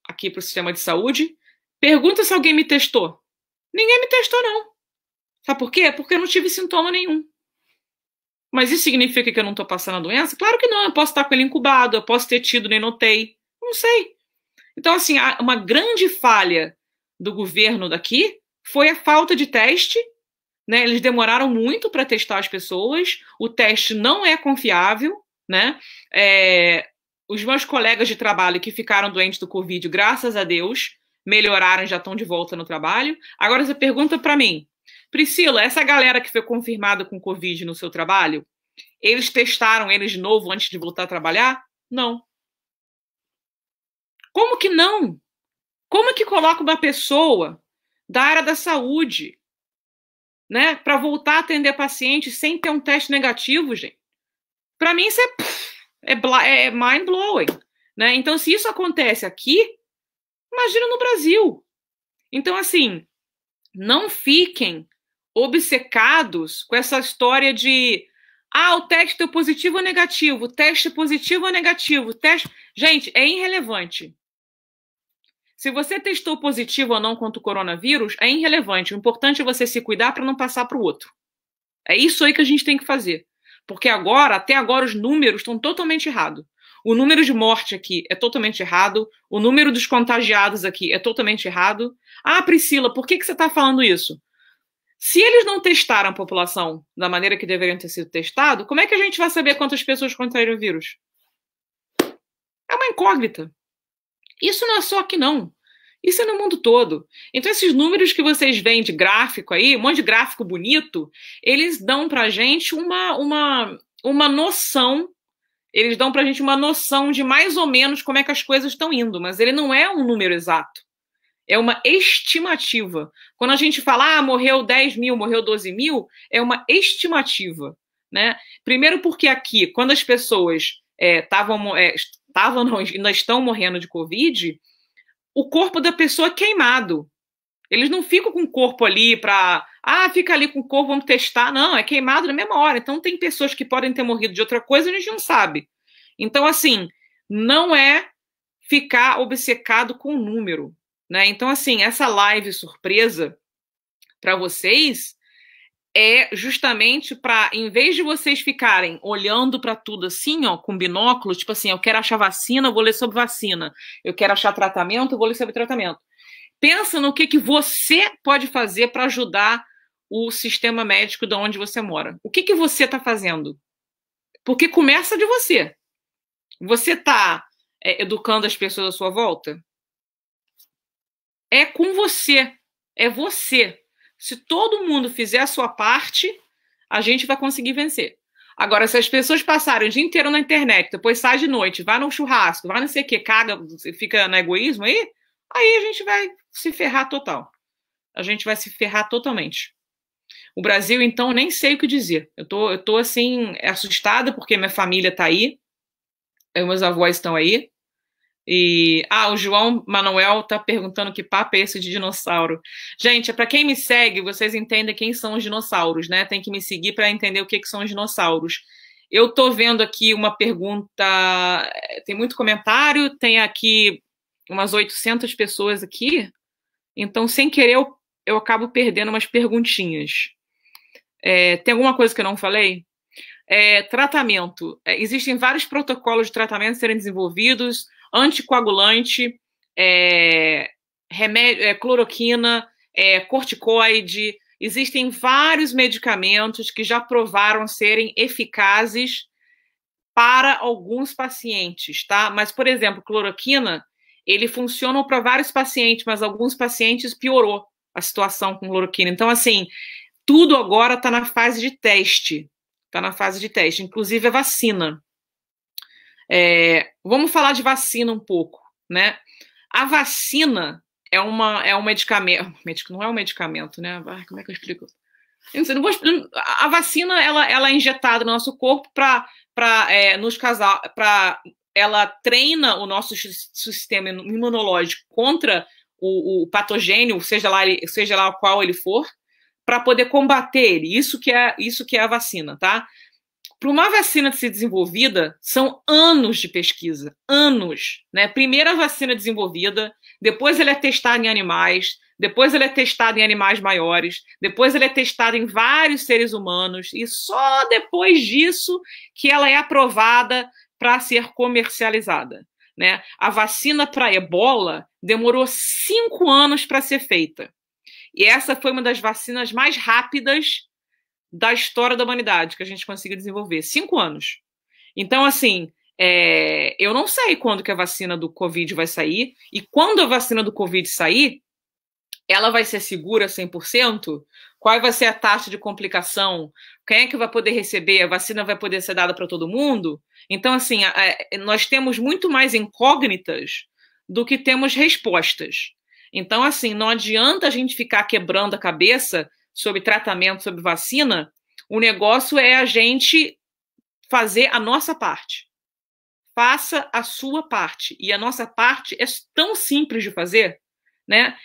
aqui para o sistema de saúde. Pergunta se alguém me testou. Ninguém me testou, não. Sabe por quê? Porque eu não tive sintoma nenhum. Mas isso significa que eu não estou passando a doença? Claro que não, eu posso estar com ele incubado, eu posso ter tido, nem notei. Não sei. Então, assim, uma grande falha do governo daqui foi a falta de teste, né? Eles demoraram muito para testar as pessoas, o teste não é confiável, né? Os meus colegas de trabalho que ficaram doentes do Covid, graças a Deus, melhoraram e já estão de volta no trabalho. Agora você pergunta para mim, Priscila, essa galera que foi confirmada com Covid no seu trabalho, eles testaram eles de novo antes de voltar a trabalhar? Não. Como que não? Como que coloca uma pessoa da área da saúde, né, para voltar a atender paciente sem ter um teste negativo, gente? Para mim isso é mind-blowing, né? Então, se isso acontece aqui, imagina no Brasil. Então, assim, não fiquem obcecados com essa história de o teste deu positivo ou negativo, teste positivo ou negativo, teste... Gente, é irrelevante. Se você testou positivo ou não contra o coronavírus, é irrelevante. O importante é você se cuidar para não passar para o outro. É isso aí que a gente tem que fazer. Porque agora, até agora, os números estão totalmente errados. O número de morte aqui é totalmente errado. O número dos contagiados aqui é totalmente errado. Ah, Priscila, por que você está falando isso? Se eles não testaram a população da maneira que deveriam ter sido testados, como é que a gente vai saber quantas pessoas contraíram o vírus? É uma incógnita. Isso não é só aqui, não. Isso é no mundo todo. Então, esses números que vocês veem de gráfico aí, um monte de gráfico bonito, eles dão pra gente uma noção, eles dão pra gente uma noção de mais ou menos como é que as coisas estão indo, mas ele não é um número exato. É uma estimativa. Quando a gente fala, morreu 10 mil, morreu 12 mil, é uma estimativa, né? Primeiro porque aqui, quando as pessoas ainda estão morrendo de Covid, o corpo da pessoa é queimado. Eles não ficam com o corpo ali para... fica ali com o corpo, vamos testar. Não, é queimado na mesma hora. Então, tem pessoas que podem ter morrido de outra coisa e a gente não sabe. Então, assim, não é ficar obcecado com o número, né? Então, assim, essa live surpresa para vocês é justamente para, em vez de vocês ficarem olhando para tudo assim, ó, com binóculos, tipo assim, eu quero achar vacina, eu vou ler sobre vacina. Eu quero achar tratamento, eu vou ler sobre tratamento. Pensa no que você pode fazer para ajudar o sistema médico de onde você mora. O que você está fazendo? Porque começa de você. Você está educando as pessoas à sua volta? É com você. É você. Se todo mundo fizer a sua parte, a gente vai conseguir vencer. Agora, se as pessoas passarem o dia inteiro na internet, depois sai de noite, vai num churrasco, vai não sei o que, caga, fica no egoísmo aí a gente vai se ferrar total. A gente vai se ferrar totalmente. O Brasil, então, nem sei o que dizer. Eu tô assim, assustada porque minha família tá aí, meus avós estão aí. E o João Manuel tá perguntando que papo é esse de dinossauro. Gente, para quem me segue, vocês entendem quem são os dinossauros, né? Tem que me seguir para entender o que são os dinossauros. Eu tô vendo aqui uma pergunta, tem muito comentário, tem aqui umas 800 pessoas aqui, então sem querer eu acabo perdendo umas perguntinhas. Tem alguma coisa que eu não falei? Tratamento. Existem vários protocolos de tratamento serem desenvolvidos, anticoagulante, remédio, cloroquina, corticoide. Existem vários medicamentos que já provaram serem eficazes para alguns pacientes, tá? Mas, por exemplo, cloroquina, ele funciona para vários pacientes, mas alguns pacientes piorou a situação com cloroquina. Então, assim, tudo agora está na fase de teste. Está na fase de teste, inclusive a vacina. Vamos falar de vacina um pouco, né? A vacina é um medicamento. Não é um medicamento, né? Como é que eu explico? A vacina ela é injetada no nosso corpo para ela treina o nosso sistema imunológico contra o patogênio, seja lá qual ele for, para poder combater ele. Isso que é a vacina, tá? Para uma vacina ser desenvolvida, são anos de pesquisa, anos, né? Primeiro a vacina desenvolvida, depois ela é testada em animais, depois ela é testada em animais maiores, depois ela é testada em vários seres humanos, e só depois disso que ela é aprovada para ser comercializada, né? A vacina para ebola demorou 5 anos para ser feita. E essa foi uma das vacinas mais rápidas da história da humanidade que a gente conseguiu desenvolver. 5 anos. Então, assim, eu não sei quando que a vacina do Covid vai sair, e quando a vacina do Covid sair, ela vai ser segura 100%? Qual vai ser a taxa de complicação? Quem é que vai poder receber? A vacina vai poder ser dada para todo mundo? Então, assim, nós temos muito mais incógnitas do que temos respostas. Então, assim, não adianta a gente ficar quebrando a cabeça sobre tratamento, sobre vacina. O negócio é a gente fazer a nossa parte. Faça a sua parte. E a nossa parte é tão simples de fazer, né?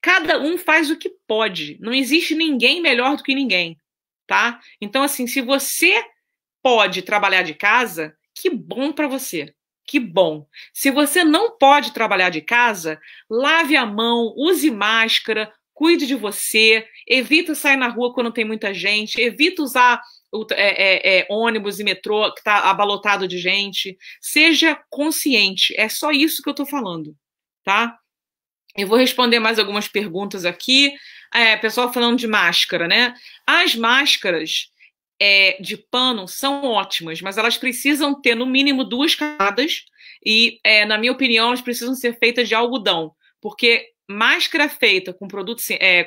Cada um faz o que pode. Não existe ninguém melhor do que ninguém, tá? Então, assim, se você pode trabalhar de casa, que bom para você. Que bom. Se você não pode trabalhar de casa, lave a mão, use máscara, cuide de você, evita sair na rua quando tem muita gente, evita usar ônibus e metrô que está abalotado de gente. Seja consciente. É só isso que eu estou falando, tá? Eu vou responder mais algumas perguntas aqui. Pessoal falando de máscara, né? As máscaras de pano são ótimas, mas elas precisam ter no mínimo 2 camadas e, na minha opinião, elas precisam ser feitas de algodão, porque máscara feita com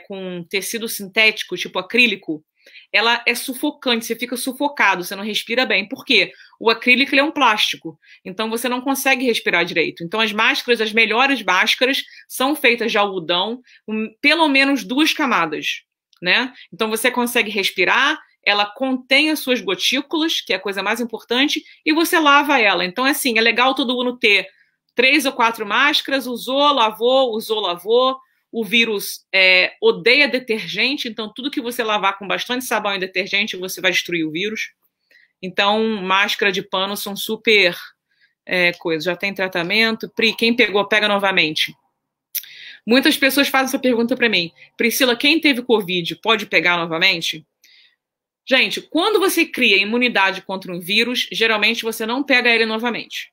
com tecido sintético, tipo acrílico, ela é sufocante, você fica sufocado, você não respira bem. Por quê? O acrílico ele é um plástico, então você não consegue respirar direito. Então as máscaras, as melhores máscaras, são feitas de algodão, pelo menos 2 camadas, né? Então você consegue respirar, ela contém as suas gotículas, que é a coisa mais importante, e você lava ela. Então, assim, é legal todo mundo ter 3 ou 4 máscaras, usou, lavou. O vírus odeia detergente, então tudo que você lavar com bastante sabão e detergente, você vai destruir o vírus. Então, máscara de pano são super coisas. Já tem tratamento. Pri, quem pegou, pega novamente. Muitas pessoas fazem essa pergunta para mim. Priscila, quem teve Covid pode pegar novamente? Gente, quando você cria imunidade contra um vírus, geralmente você não pega ele novamente.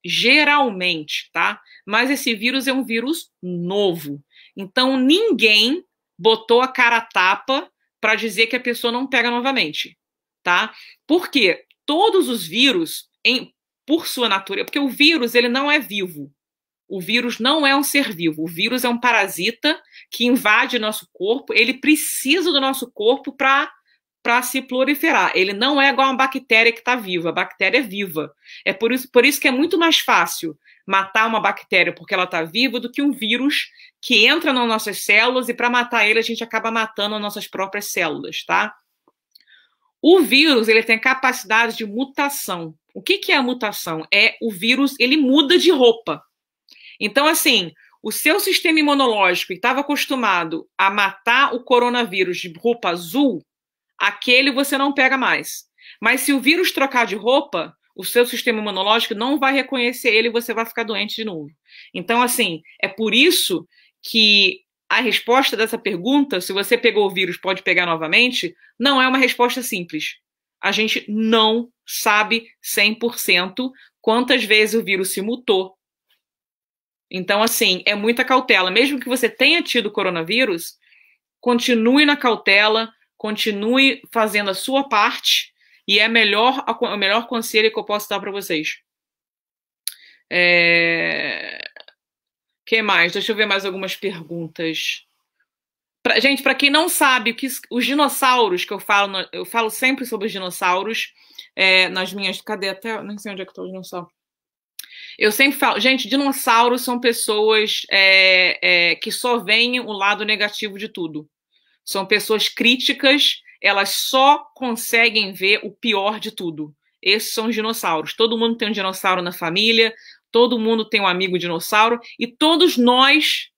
Geralmente, tá? Mas esse vírus é um vírus novo. Então, ninguém botou a cara a tapa para dizer que a pessoa não pega novamente, tá? Porque todos os vírus, por sua natureza, porque o vírus ele não é vivo. O vírus não é um ser vivo. O vírus é um parasita que invade nosso corpo. Ele precisa do nosso corpo para se proliferar. Ele não é igual uma bactéria que está viva. A bactéria é viva. É por isso que é muito mais fácil matar uma bactéria porque ela está viva do que um vírus que entra nas nossas células e para matar ele a gente acaba matando as nossas próprias células, tá? O vírus ele tem capacidade de mutação. O que é a mutação? O vírus ele muda de roupa. Então, assim, o seu sistema imunológico que estava acostumado a matar o coronavírus de roupa azul, aquele você não pega mais. Mas se o vírus trocar de roupa, o seu sistema imunológico não vai reconhecer ele e você vai ficar doente de novo. Então, assim, é por isso que a resposta dessa pergunta, se você pegou o vírus, pode pegar novamente, não é uma resposta simples. A gente não sabe 100% quantas vezes o vírus se mutou. Então, assim, é muita cautela. Mesmo que você tenha tido coronavírus, continue na cautela, continue fazendo a sua parte e é o melhor conselho que eu posso dar para vocês. Que mais? Deixa eu ver mais algumas perguntas. Gente, para quem não sabe, os dinossauros que eu falo sempre sobre os dinossauros nas minhas... Cadê até? Não sei onde é que está o dinossauro. Eu sempre falo, gente, dinossauros são pessoas que só veem o lado negativo de tudo. São pessoas críticas, elas só conseguem ver o pior de tudo. Esses são os dinossauros. Todo mundo tem um dinossauro na família, todo mundo tem um amigo dinossauro, e todos nós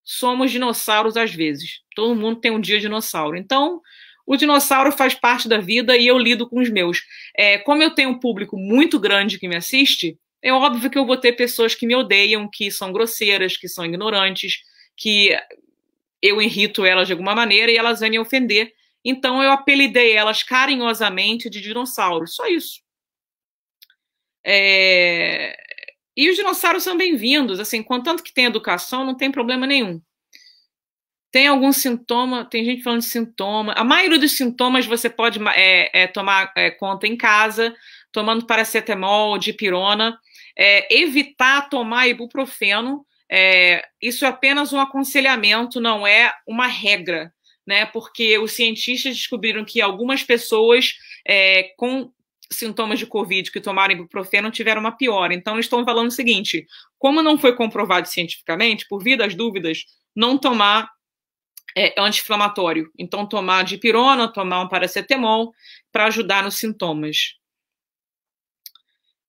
somos dinossauros às vezes. Todo mundo tem um dia dinossauro. Então, o dinossauro faz parte da vida e eu lido com os meus. Como eu tenho um público muito grande que me assiste, é óbvio que eu vou ter pessoas que me odeiam, que são grosseiras, que são ignorantes, que eu irrito elas de alguma maneira e elas vêm me ofender. Então eu apelidei elas carinhosamente de dinossauros. Só isso. E os dinossauros são bem-vindos. Assim, contanto que tem educação, não tem problema nenhum. Tem algum sintoma? Tem gente falando de sintoma. A maioria dos sintomas você pode tomar conta em casa, tomando paracetamol, dipirona. Evitar tomar ibuprofeno. Isso é apenas um aconselhamento, não é uma regra, né? Porque os cientistas descobriram que algumas pessoas com sintomas de Covid que tomaram ibuprofeno tiveram uma piora. Então, eles estão falando o seguinte: como não foi comprovado cientificamente, por via das dúvidas, não tomar anti-inflamatório. Então, tomar dipirona, tomar um paracetamol para ajudar nos sintomas.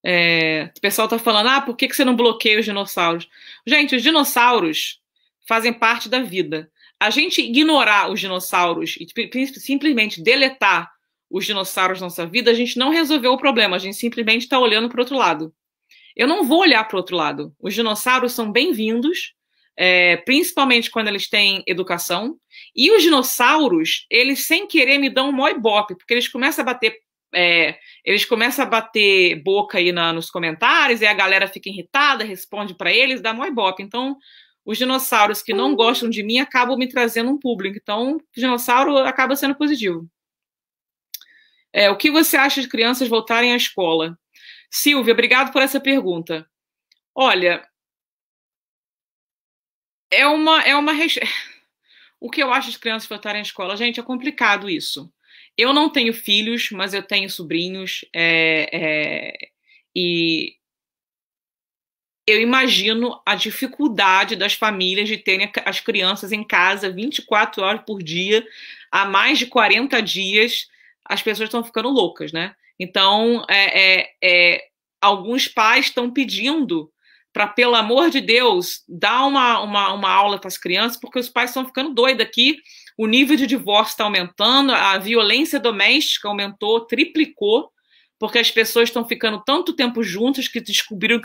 O pessoal está falando, por que você não bloqueia os dinossauros? Gente, os dinossauros fazem parte da vida. A gente ignorar os dinossauros e simplesmente deletar os dinossauros da nossa vida, a gente não resolveu o problema, a gente simplesmente está olhando para o outro lado. eu não vou olhar para o outro lado. Os dinossauros são bem-vindos, principalmente quando eles têm educação. E os dinossauros, eles sem querer me dão um mó ibope, porque eles começam a bater boca aí nos comentários, e a galera fica irritada, responde para eles, dá mó ibope. Então, os dinossauros que não gostam de mim acabam me trazendo um público. Então, o dinossauro acaba sendo positivo. O que você acha de crianças voltarem à escola? Silvia, obrigado por essa pergunta. Olha, o que eu acho de crianças voltarem à escola? Gente, é complicado isso. Eu não tenho filhos, mas eu tenho sobrinhos, e eu imagino a dificuldade das famílias de terem as crianças em casa 24 horas por dia, há mais de 40 dias, as pessoas estão ficando loucas, né? Então, alguns pais estão pedindo para, pelo amor de Deus, dar uma aula para as crianças, porque os pais estão ficando doidos aqui, o nível de divórcio está aumentando, a violência doméstica aumentou, triplicou, porque as pessoas estão ficando tanto tempo juntas que descobriram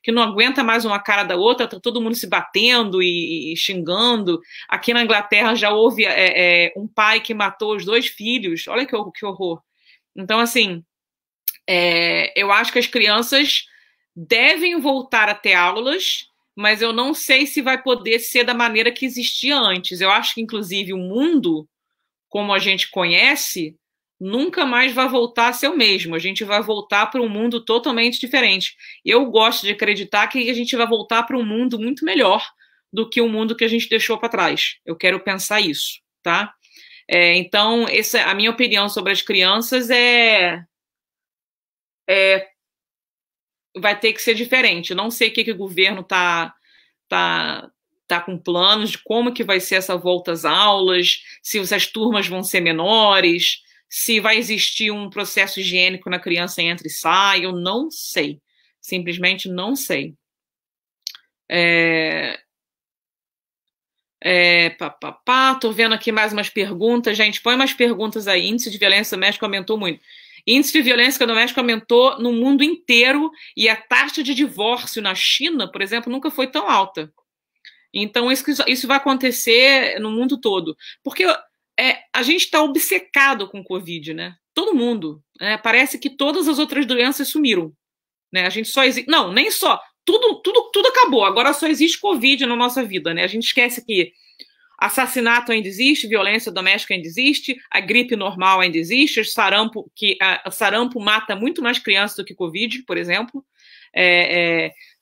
que não aguenta mais uma cara da outra, está todo mundo se batendo e xingando. Aqui na Inglaterra já houve um pai que matou os 2 filhos. Olha que horror. Então, assim, eu acho que as crianças devem voltar a ter aulas, mas eu não sei se vai poder ser da maneira que existia antes. Eu acho que, inclusive, o mundo, como a gente conhece, nunca mais vai voltar a ser o mesmo. A gente vai voltar para um mundo totalmente diferente. Eu gosto de acreditar que a gente vai voltar para um mundo muito melhor do que o mundo que a gente deixou para trás. Eu quero pensar isso, tá? Então, a minha opinião sobre as crianças vai ter que ser diferente. Eu não sei o que o governo tá com planos de como que vai ser essa volta às aulas, se as turmas vão ser menores, se vai existir um processo higiênico na criança entra e sai, eu não sei. Simplesmente não sei. Tô vendo aqui mais umas perguntas. Gente, põe umas perguntas aí. Índice de violência doméstica aumentou muito. Índice de violência doméstica aumentou no mundo inteiro e a taxa de divórcio na China, por exemplo, nunca foi tão alta. Então, isso vai acontecer no mundo todo. Porque a gente está obcecado com o Covid, né? Todo mundo. Parece que todas as outras doenças sumiram. Né? A gente só existe. Não, nem só. Tudo acabou. Agora só existe Covid na nossa vida, né? A gente esquece que assassinato ainda existe, violência doméstica ainda existe, a gripe normal ainda existe, o sarampo mata muito mais crianças do que Covid, por exemplo.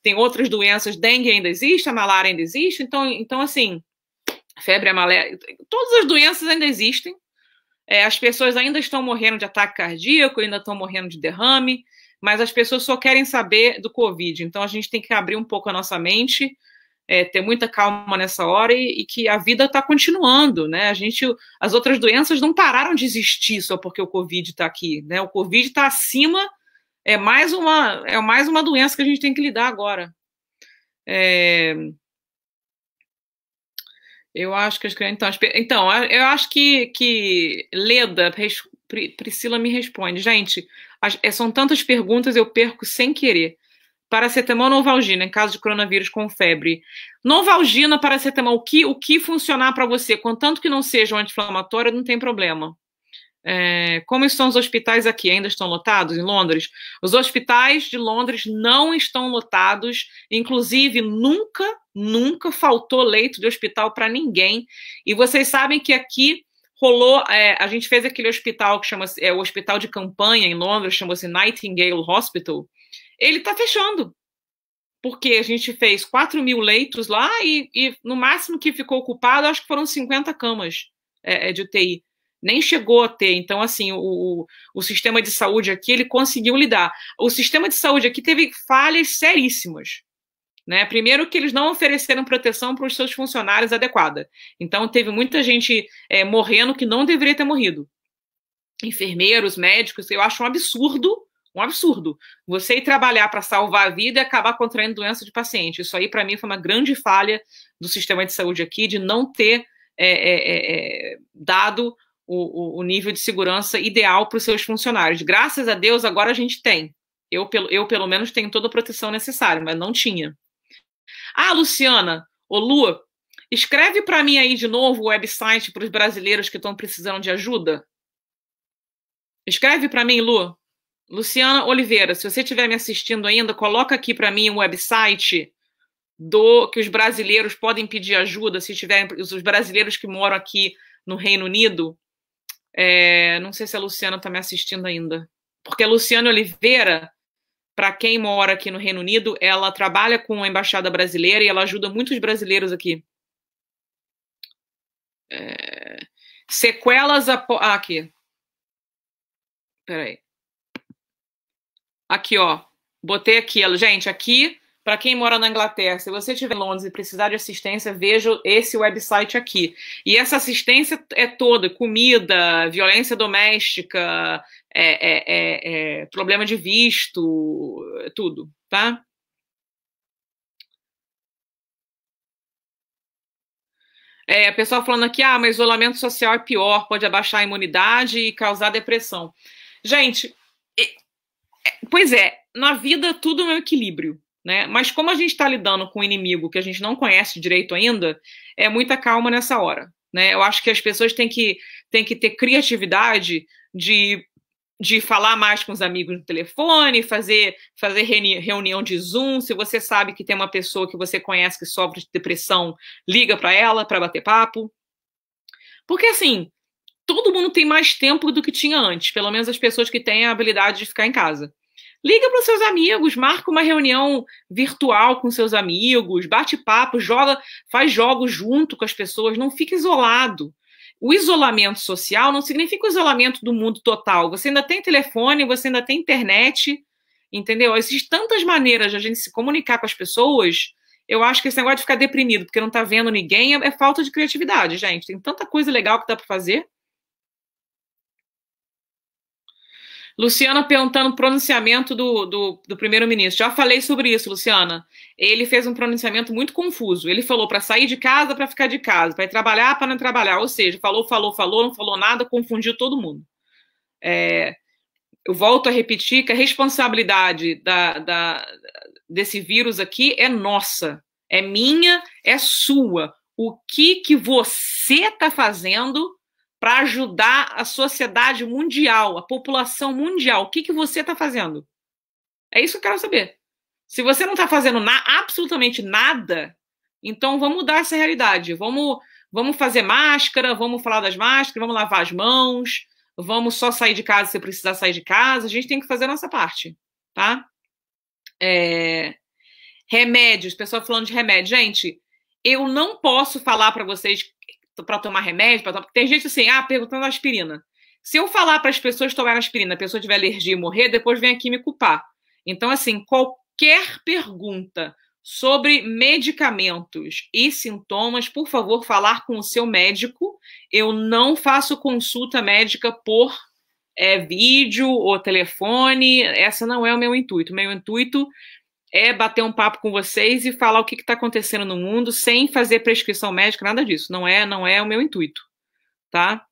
Tem outras doenças, dengue ainda existe, a malária ainda existe. Então assim, febre amarela, todas as doenças ainda existem. As pessoas ainda estão morrendo de ataque cardíaco, ainda estão morrendo de derrame, mas as pessoas só querem saber do Covid. Então a gente tem que abrir um pouco a nossa mente, ter muita calma nessa hora e que a vida está continuando, né? As outras doenças não pararam de existir só porque o Covid está aqui, né? O Covid está acima, é mais uma doença que a gente tem que lidar agora. Eu acho que as crianças. Então, eu acho que Leda, Priscila me responde. Gente, são tantas perguntas, eu perco sem querer. Paracetamol, Novalgina, em caso de coronavírus com febre. Novalgina, paracetamol, o que funcionar para você, contanto que não seja um anti-inflamatório, não tem problema. Como estão os hospitais aqui? Ainda estão lotados em Londres? Os hospitais de Londres não estão lotados, inclusive nunca faltou leito de hospital para ninguém. E vocês sabem que aqui rolou, a gente fez aquele hospital que chama-se, o hospital de campanha em Londres, chama-se Nightingale Hospital. Ele está fechando, porque a gente fez 4.000 leitos lá e no máximo que ficou ocupado, acho que foram 50 camas de UTI. Nem chegou a ter. Então, assim, o sistema de saúde aqui, ele conseguiu lidar. O sistema de saúde aqui teve falhas seríssimas. Né? Primeiro que eles não ofereceram proteção para os seus funcionários adequada. Então, teve muita gente morrendo que não deveria ter morrido. Enfermeiros, médicos, eu acho um absurdo você ir trabalhar para salvar a vida e acabar contraindo doença de paciente. Isso aí, para mim, foi uma grande falha do sistema de saúde aqui, de não ter dado o nível de segurança ideal para os seus funcionários. Graças a Deus, agora a gente tem. Eu, pelo menos, tenho toda a proteção necessária, mas não tinha. Ah, Luciana, ô Lu, escreve para mim aí de novo o website para os brasileiros que estão precisando de ajuda. Escreve para mim, Lu. Luciana Oliveira, se você estiver me assistindo ainda, coloca aqui para mim um website do que os brasileiros podem pedir ajuda, se tiverem os brasileiros que moram aqui no Reino Unido. Não sei se a Luciana está me assistindo ainda. Porque a Luciana Oliveira, para quem mora aqui no Reino Unido, ela trabalha com a Embaixada Brasileira e ela ajuda muitos brasileiros aqui. Sequelas... aqui. Peraí. Aqui, ó. Botei aqui. Gente, aqui, para quem mora na Inglaterra, se você estiver em Londres e precisar de assistência, veja esse website aqui. E essa assistência é toda. Comida, violência doméstica, problema de visto, tudo, tá? O pessoal falando aqui, mas isolamento social é pior, pode abaixar a imunidade e causar depressão. Gente, pois é, na vida tudo é um equilíbrio, né? Mas como a gente está lidando com um inimigo que a gente não conhece direito ainda, é muita calma nessa hora, né? Eu acho que as pessoas têm que ter criatividade de falar mais com os amigos no telefone, fazer reunião de Zoom. Se você sabe que tem uma pessoa que você conhece que sofre de depressão, liga para ela para bater papo. Porque, assim, todo mundo tem mais tempo do que tinha antes, pelo menos as pessoas que têm a habilidade de ficar em casa. Liga para os seus amigos, marca uma reunião virtual com seus amigos, bate papo, faz jogos junto com as pessoas, não fica isolado. O isolamento social não significa o isolamento do mundo total. Você ainda tem telefone, você ainda tem internet, entendeu? Existem tantas maneiras de a gente se comunicar com as pessoas. Eu acho que esse negócio de ficar deprimido porque não está vendo ninguém é falta de criatividade, gente. Tem tanta coisa legal que dá para fazer. Luciana perguntando o pronunciamento do primeiro-ministro. Já falei sobre isso, Luciana. Ele fez um pronunciamento muito confuso. Ele falou para sair de casa, para ficar de casa, para ir trabalhar, para não trabalhar. Ou seja, falou, não falou nada, confundiu todo mundo. Eu volto a repetir que a responsabilidade desse vírus aqui é nossa, é minha, é sua. O que você está fazendo para ajudar a sociedade mundial, a população mundial? O que você está fazendo? É isso que eu quero saber. Se você não está fazendo absolutamente nada, então vamos mudar essa realidade. Vamos fazer máscara, vamos falar das máscaras, vamos lavar as mãos, vamos só sair de casa se precisar sair de casa. A gente tem que fazer a nossa parte, tá? Remédios, pessoal falando de remédio. Gente, eu não posso falar para vocês para tomar remédio, tem gente assim, perguntando aspirina. Se eu falar para as pessoas tomarem aspirina, a pessoa tiver alergia e morrer, depois vem aqui me culpar. Então, assim, qualquer pergunta sobre medicamentos e sintomas, por favor, falar com o seu médico. Eu não faço consulta médica por vídeo ou telefone. Essa não é o meu intuito. O meu intuito é bater um papo com vocês e falar o que está acontecendo no mundo sem fazer prescrição médica, nada disso. Não é o meu intuito, tá?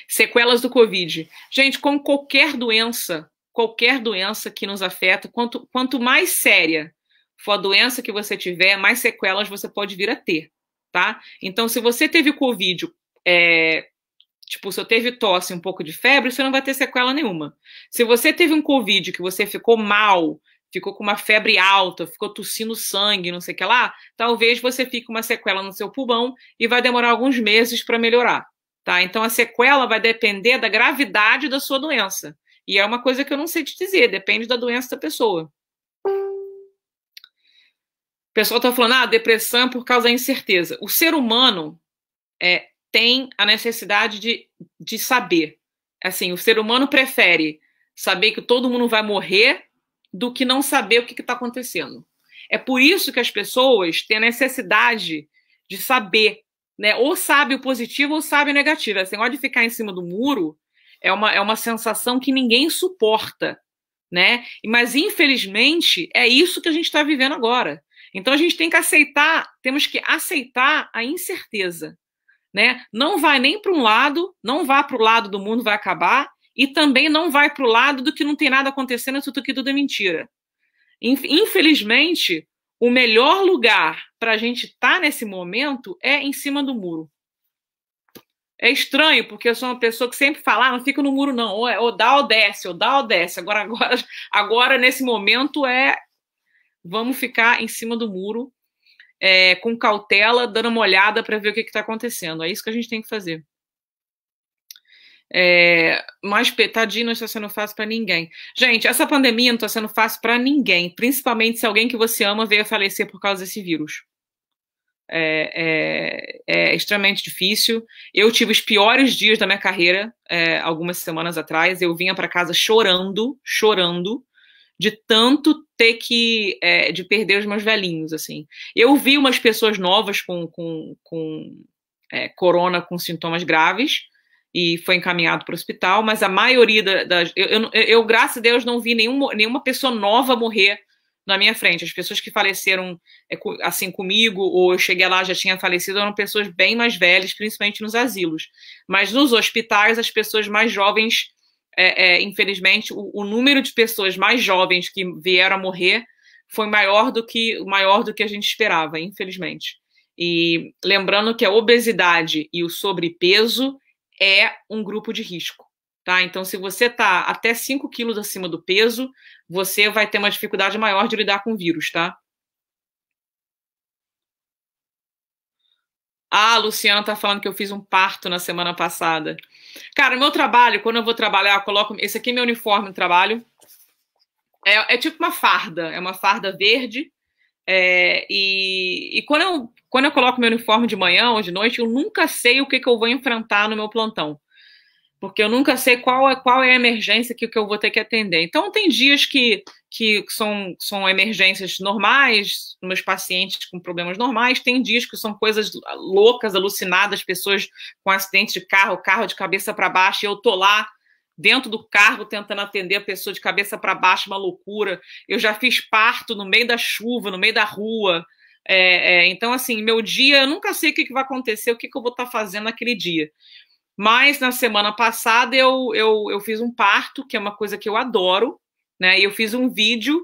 Sequelas do Covid. Gente, como qualquer doença que nos afeta, quanto mais séria for a doença que você tiver, mais sequelas você pode vir a ter, tá? Então, se você teve Covid, se eu teve tosse, um pouco de febre, você não vai ter sequela nenhuma. Se você teve um Covid que você ficou mal, ficou com uma febre alta, ficou tossindo sangue, não sei o que lá, talvez você fique com uma sequela no seu pulmão e vai demorar alguns meses para melhorar, tá? Então, a sequela vai depender da gravidade da sua doença. E é uma coisa que eu não sei te dizer, depende da doença da pessoa. O pessoal está falando, depressão por causa da incerteza. O ser humano tem a necessidade de saber. Assim, o ser humano prefere saber que todo mundo vai morrer do que não saber o que está acontecendo. É por isso que as pessoas têm a necessidade de saber, né? Ou sabe o positivo ou sabe o negativo. Esse negócio de ficar em cima do muro é uma sensação que ninguém suporta, né? Mas, infelizmente, é isso que a gente está vivendo agora. Então, a gente temos que aceitar a incerteza, né? Não vai nem para um lado, não vá para o lado do mundo vai acabar, e também não vai para o lado do que não tem nada acontecendo, tudo que tudo é mentira. Infelizmente, o melhor lugar para a gente estar nesse momento é em cima do muro. É estranho, porque eu sou uma pessoa que sempre fala, não fica no muro não, ou dá ou desce, ou dá ou desce. Agora nesse momento, vamos ficar em cima do muro, com cautela, dando uma olhada para ver o que está acontecendo. É isso que a gente tem que fazer. Mas, tadinho, não está sendo fácil para ninguém. Gente, essa pandemia não está sendo fácil para ninguém, principalmente se alguém que você ama veio a falecer por causa desse vírus. É extremamente difícil. Eu tive os piores dias da minha carreira, algumas semanas atrás. Eu vinha para casa chorando, de tanto ter de perder os meus velhinhos, assim. Eu vi umas pessoas novas com corona com sintomas graves e foi encaminhado para o hospital, mas a maioria eu, graças a Deus, não vi nenhuma pessoa nova morrer na minha frente. As pessoas que faleceram assim comigo, ou eu cheguei lá já tinha falecido, eram pessoas bem mais velhas, principalmente nos asilos. Mas nos hospitais, as pessoas mais jovens, infelizmente, o número de pessoas mais jovens que vieram a morrer foi maior do que a gente esperava, infelizmente. E lembrando que a obesidade e o sobrepeso é um grupo de risco. Tá? Então, se você está até 5 quilos acima do peso, você vai ter uma dificuldade maior de lidar com o vírus, tá? Ah, a Luciana tá falando que eu fiz um parto na semana passada. Cara, meu trabalho, quando eu vou trabalhar, eu coloco... Esse aqui é meu uniforme de trabalho. É tipo uma farda. É uma farda verde. E quando eu coloco meu uniforme de manhã ou de noite, eu nunca sei o que eu vou enfrentar no meu plantão. Porque eu nunca sei qual é a emergência que eu vou ter que atender. Então, tem dias que são emergências normais, meus pacientes com problemas normais, tem dias que são coisas loucas, alucinadas, pessoas com acidente de carro de cabeça para baixo, e eu tô lá dentro do carro tentando atender a pessoa de cabeça para baixo, uma loucura. Eu já fiz parto no meio da chuva, no meio da rua. Então, assim, meu dia, eu nunca sei o que vai acontecer, o que eu vou estar fazendo naquele dia. Mas na semana passada eu fiz um parto, que é uma coisa que eu adoro, né? E eu fiz um vídeo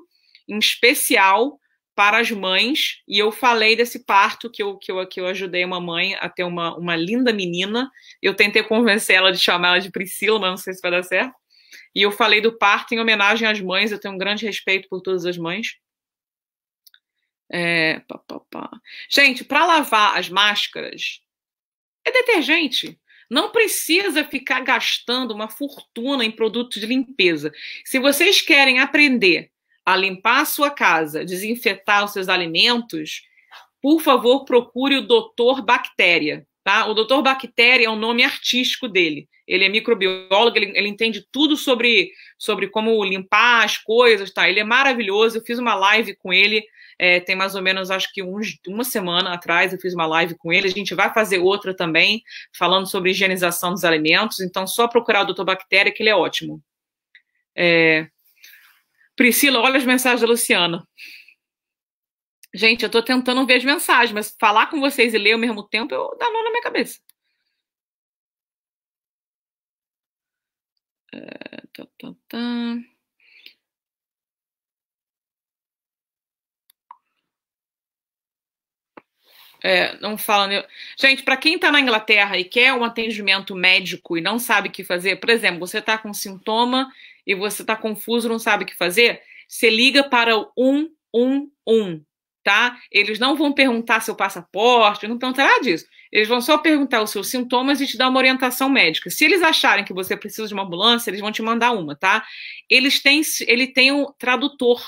em especial para as mães, e eu falei desse parto que eu ajudei uma mãe a ter uma linda menina. Eu tentei convencer ela de chamar ela de Priscila, mas não sei se vai dar certo. E eu falei do parto em homenagem às mães, eu tenho um grande respeito por todas as mães. Gente, para lavar as máscaras, é detergente. Não precisa ficar gastando uma fortuna em produtos de limpeza. Se vocês querem aprender a limpar a sua casa, desinfetar os seus alimentos, por favor, procure o Dr. Bactéria. Tá? O Dr. Bactéria é o nome artístico dele. Ele é microbiólogo, ele entende tudo sobre como limpar as coisas. Tá? Ele é maravilhoso. Eu fiz uma live com ele. Tem mais ou menos, acho que uma semana atrás, eu fiz uma live com ele. A gente vai fazer outra também, falando sobre higienização dos alimentos. Então, só procurar o Dr. Bactéria, que ele é ótimo. Priscila, olha as mensagens da Luciana. Gente, eu estou tentando ver as mensagens, mas falar com vocês e ler ao mesmo tempo, dá nó na minha cabeça. Não fala. Gente, para quem está na Inglaterra e quer um atendimento médico e não sabe o que fazer, por exemplo, você está com sintoma e você está confuso, não sabe o que fazer, você liga para o 111, tá? Eles não vão perguntar seu passaporte, não perguntar nada disso. Eles vão só perguntar os seus sintomas e te dar uma orientação médica. Se eles acharem que você precisa de uma ambulância, eles vão te mandar uma, tá? Ele tem um tradutor.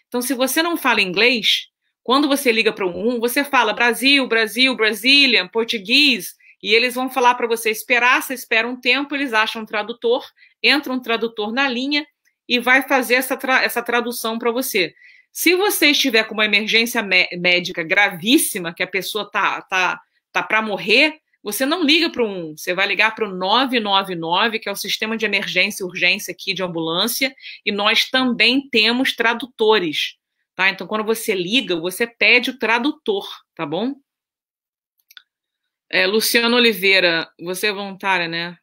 Então, se você não fala inglês, quando você liga para um, você fala Brasil, Brazilian, português, e eles vão falar para você esperar, você espera um tempo, eles acham um tradutor, entra um tradutor na linha e vai fazer essa tradução para você. Se você estiver com uma emergência médica gravíssima, que a pessoa tá para morrer, você não liga para o 1, você vai ligar para o 999, que é o sistema de emergência e urgência aqui de ambulância, e nós também temos tradutores. Tá? Então, quando você liga, você pede o tradutor, tá bom? Luciano Oliveira, você é voluntária, né?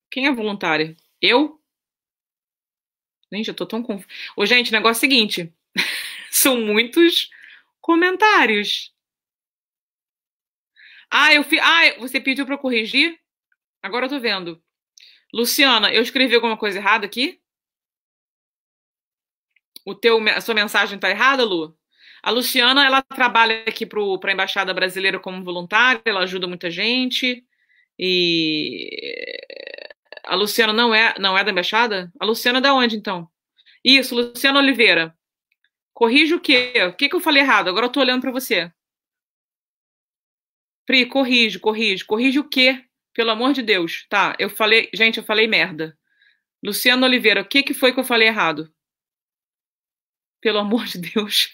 Quem é voluntária? Eu? Gente, eu tô tão confusa. Ô, gente, o negócio é o seguinte. São muitos comentários. Você pediu pra eu corrigir? Agora eu tô vendo. Luciana, eu escrevi alguma coisa errada aqui? A sua mensagem tá errada, Lu? A Luciana, ela trabalha aqui para a Embaixada Brasileira como voluntária, ela ajuda muita gente. E a Luciana não é da Embaixada? A Luciana é da onde, então? Isso, Luciana Oliveira. Corrige o quê? O que que eu falei errado? Agora eu tô olhando para você. Pri, corrige, corrige. Corrige o quê? Pelo amor de Deus. Tá, gente, eu falei merda. Luciana Oliveira, o que que foi que eu falei errado? Pelo amor de Deus.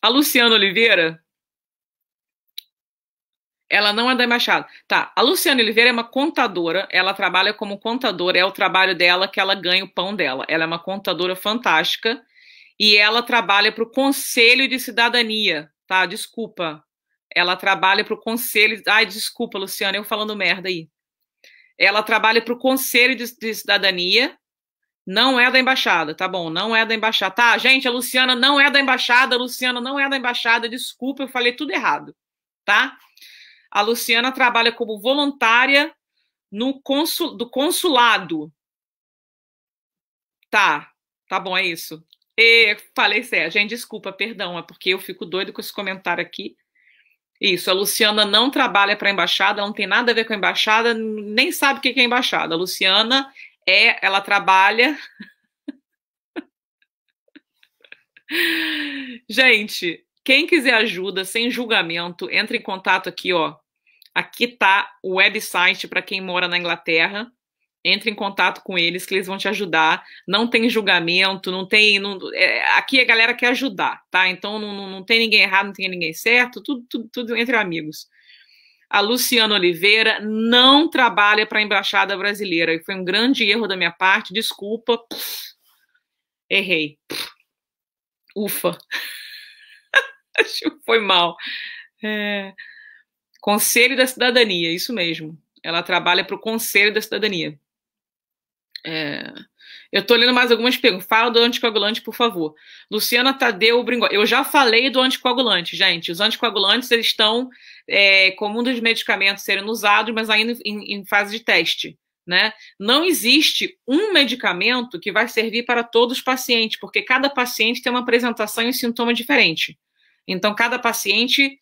A Luciana Oliveira, ela não é da Embaixada. Tá, a Luciana Oliveira é uma contadora, ela trabalha como contadora, é o trabalho dela que ela ganha o pão dela. Ela é uma contadora fantástica e ela trabalha para o Conselho de Cidadania, tá? Desculpa. Ela trabalha para o Conselho. Ai, desculpa, Luciana, eu falando merda aí. Ela trabalha para o Conselho de Cidadania, não é da Embaixada, tá bom? Não é da Embaixada. Tá, gente, a Luciana não é da Embaixada, a Luciana não é da Embaixada, desculpa, eu falei tudo errado, tá? A Luciana trabalha como voluntária no do consulado. Tá bom, é isso. Falei certo. Gente, desculpa, perdão, é porque eu fico doido com esse comentário aqui. Isso, a Luciana não trabalha para a embaixada, não tem nada a ver com a embaixada, nem sabe o que é embaixada. A Luciana ela trabalha. Gente, quem quiser ajuda, sem julgamento, entre em contato aqui, ó. Aqui tá o website para quem mora na Inglaterra. Entre em contato com eles que eles vão te ajudar. Não tem julgamento, não tem. Aqui a galera quer ajudar, tá? Então não tem ninguém errado, não tem ninguém certo, tudo entre amigos. A Luciana Oliveira não trabalha para a Embaixada Brasileira. E foi um grande erro da minha parte, desculpa. Errei. Ufa. Acho que foi mal. Conselho da Cidadania, isso mesmo. Ela trabalha para o Conselho da Cidadania. Eu estou lendo mais algumas perguntas. Fala do anticoagulante, por favor. Luciana Tadeu Bringol. Eu já falei do anticoagulante, gente. Os anticoagulantes eles estão como um dos medicamentos serem usados, mas ainda em fase de teste. Né? Não existe um medicamento que vai servir para todos os pacientes, porque cada paciente tem uma apresentação e um sintoma diferente. Então, cada paciente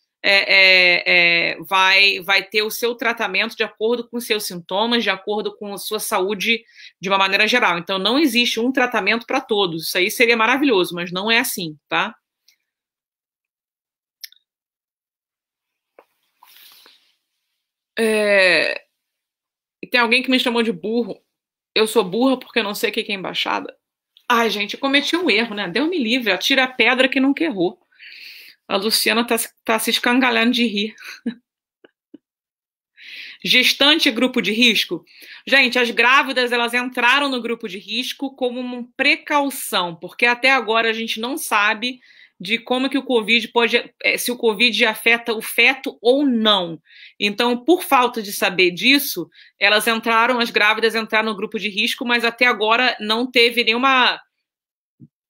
vai ter o seu tratamento de acordo com os seus sintomas, de acordo com a sua saúde de uma maneira geral. Então, não existe um tratamento para todos. Isso aí seria maravilhoso, mas não é assim, tá? E tem alguém que me chamou de burro. Eu sou burra porque eu não sei o que é embaixada. Ai, gente, eu cometi um erro, né? Deus me livre, atira a pedra que nunca errou. A Luciana tá se escangalhando de rir. Gestante é grupo de risco? Gente, as grávidas, elas entraram no grupo de risco como uma precaução, porque até agora a gente não sabe de como que o Covid se o Covid afeta o feto ou não. Então, por falta de saber disso, as grávidas entraram no grupo de risco, mas até agora não teve nenhuma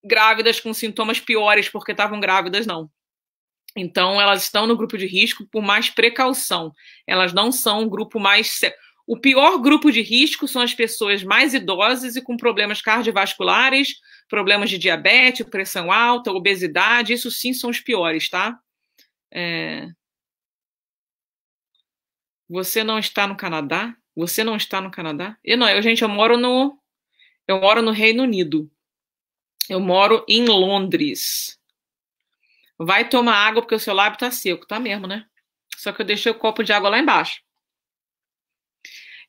grávidas com sintomas piores porque estavam grávidas, não. Então, elas estão no grupo de risco por mais precaução. Elas não são um grupo mais. O pior grupo de risco são as pessoas mais idosas e com problemas cardiovasculares, problemas de diabetes, pressão alta, obesidade. Isso sim são os piores, tá? Você não está no Canadá? Você não está no Canadá? Eu moro no Reino Unido. Eu moro em Londres. Vai tomar água porque o seu lábio tá seco. Tá mesmo, né? Só que eu deixei o copo de água lá embaixo.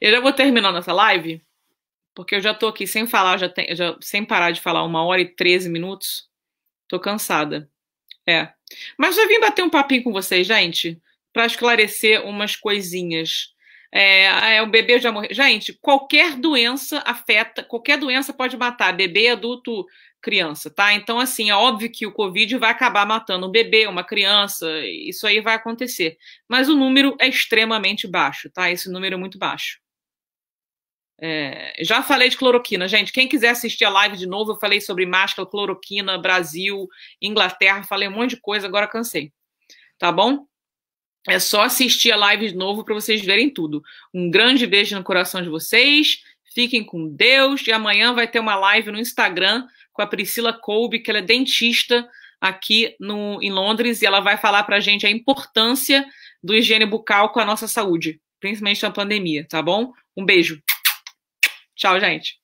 Eu já vou terminando essa live, porque eu já tô aqui sem falar, sem parar de falar 1h13. Tô cansada. Mas já vim bater um papinho com vocês, gente, para esclarecer umas coisinhas. O bebê já morreu. Gente, qualquer doença pode matar bebê, adulto, criança, tá? Então, assim, é óbvio que o Covid vai acabar matando um bebê, uma criança, isso aí vai acontecer. Mas o número é extremamente baixo, tá? Esse número é muito baixo. Já falei de cloroquina, gente. Quem quiser assistir a live de novo, eu falei sobre máscara, cloroquina, Brasil, Inglaterra, falei um monte de coisa, agora cansei. Tá bom? É só assistir a live de novo para vocês verem tudo. Um grande beijo no coração de vocês. Fiquem com Deus. E amanhã vai ter uma live no Instagram com a Priscila Kolbe, que ela é dentista aqui em Londres, e ela vai falar para a gente a importância do higiene bucal com a nossa saúde, principalmente na pandemia, tá bom? Um beijo. Tchau, gente.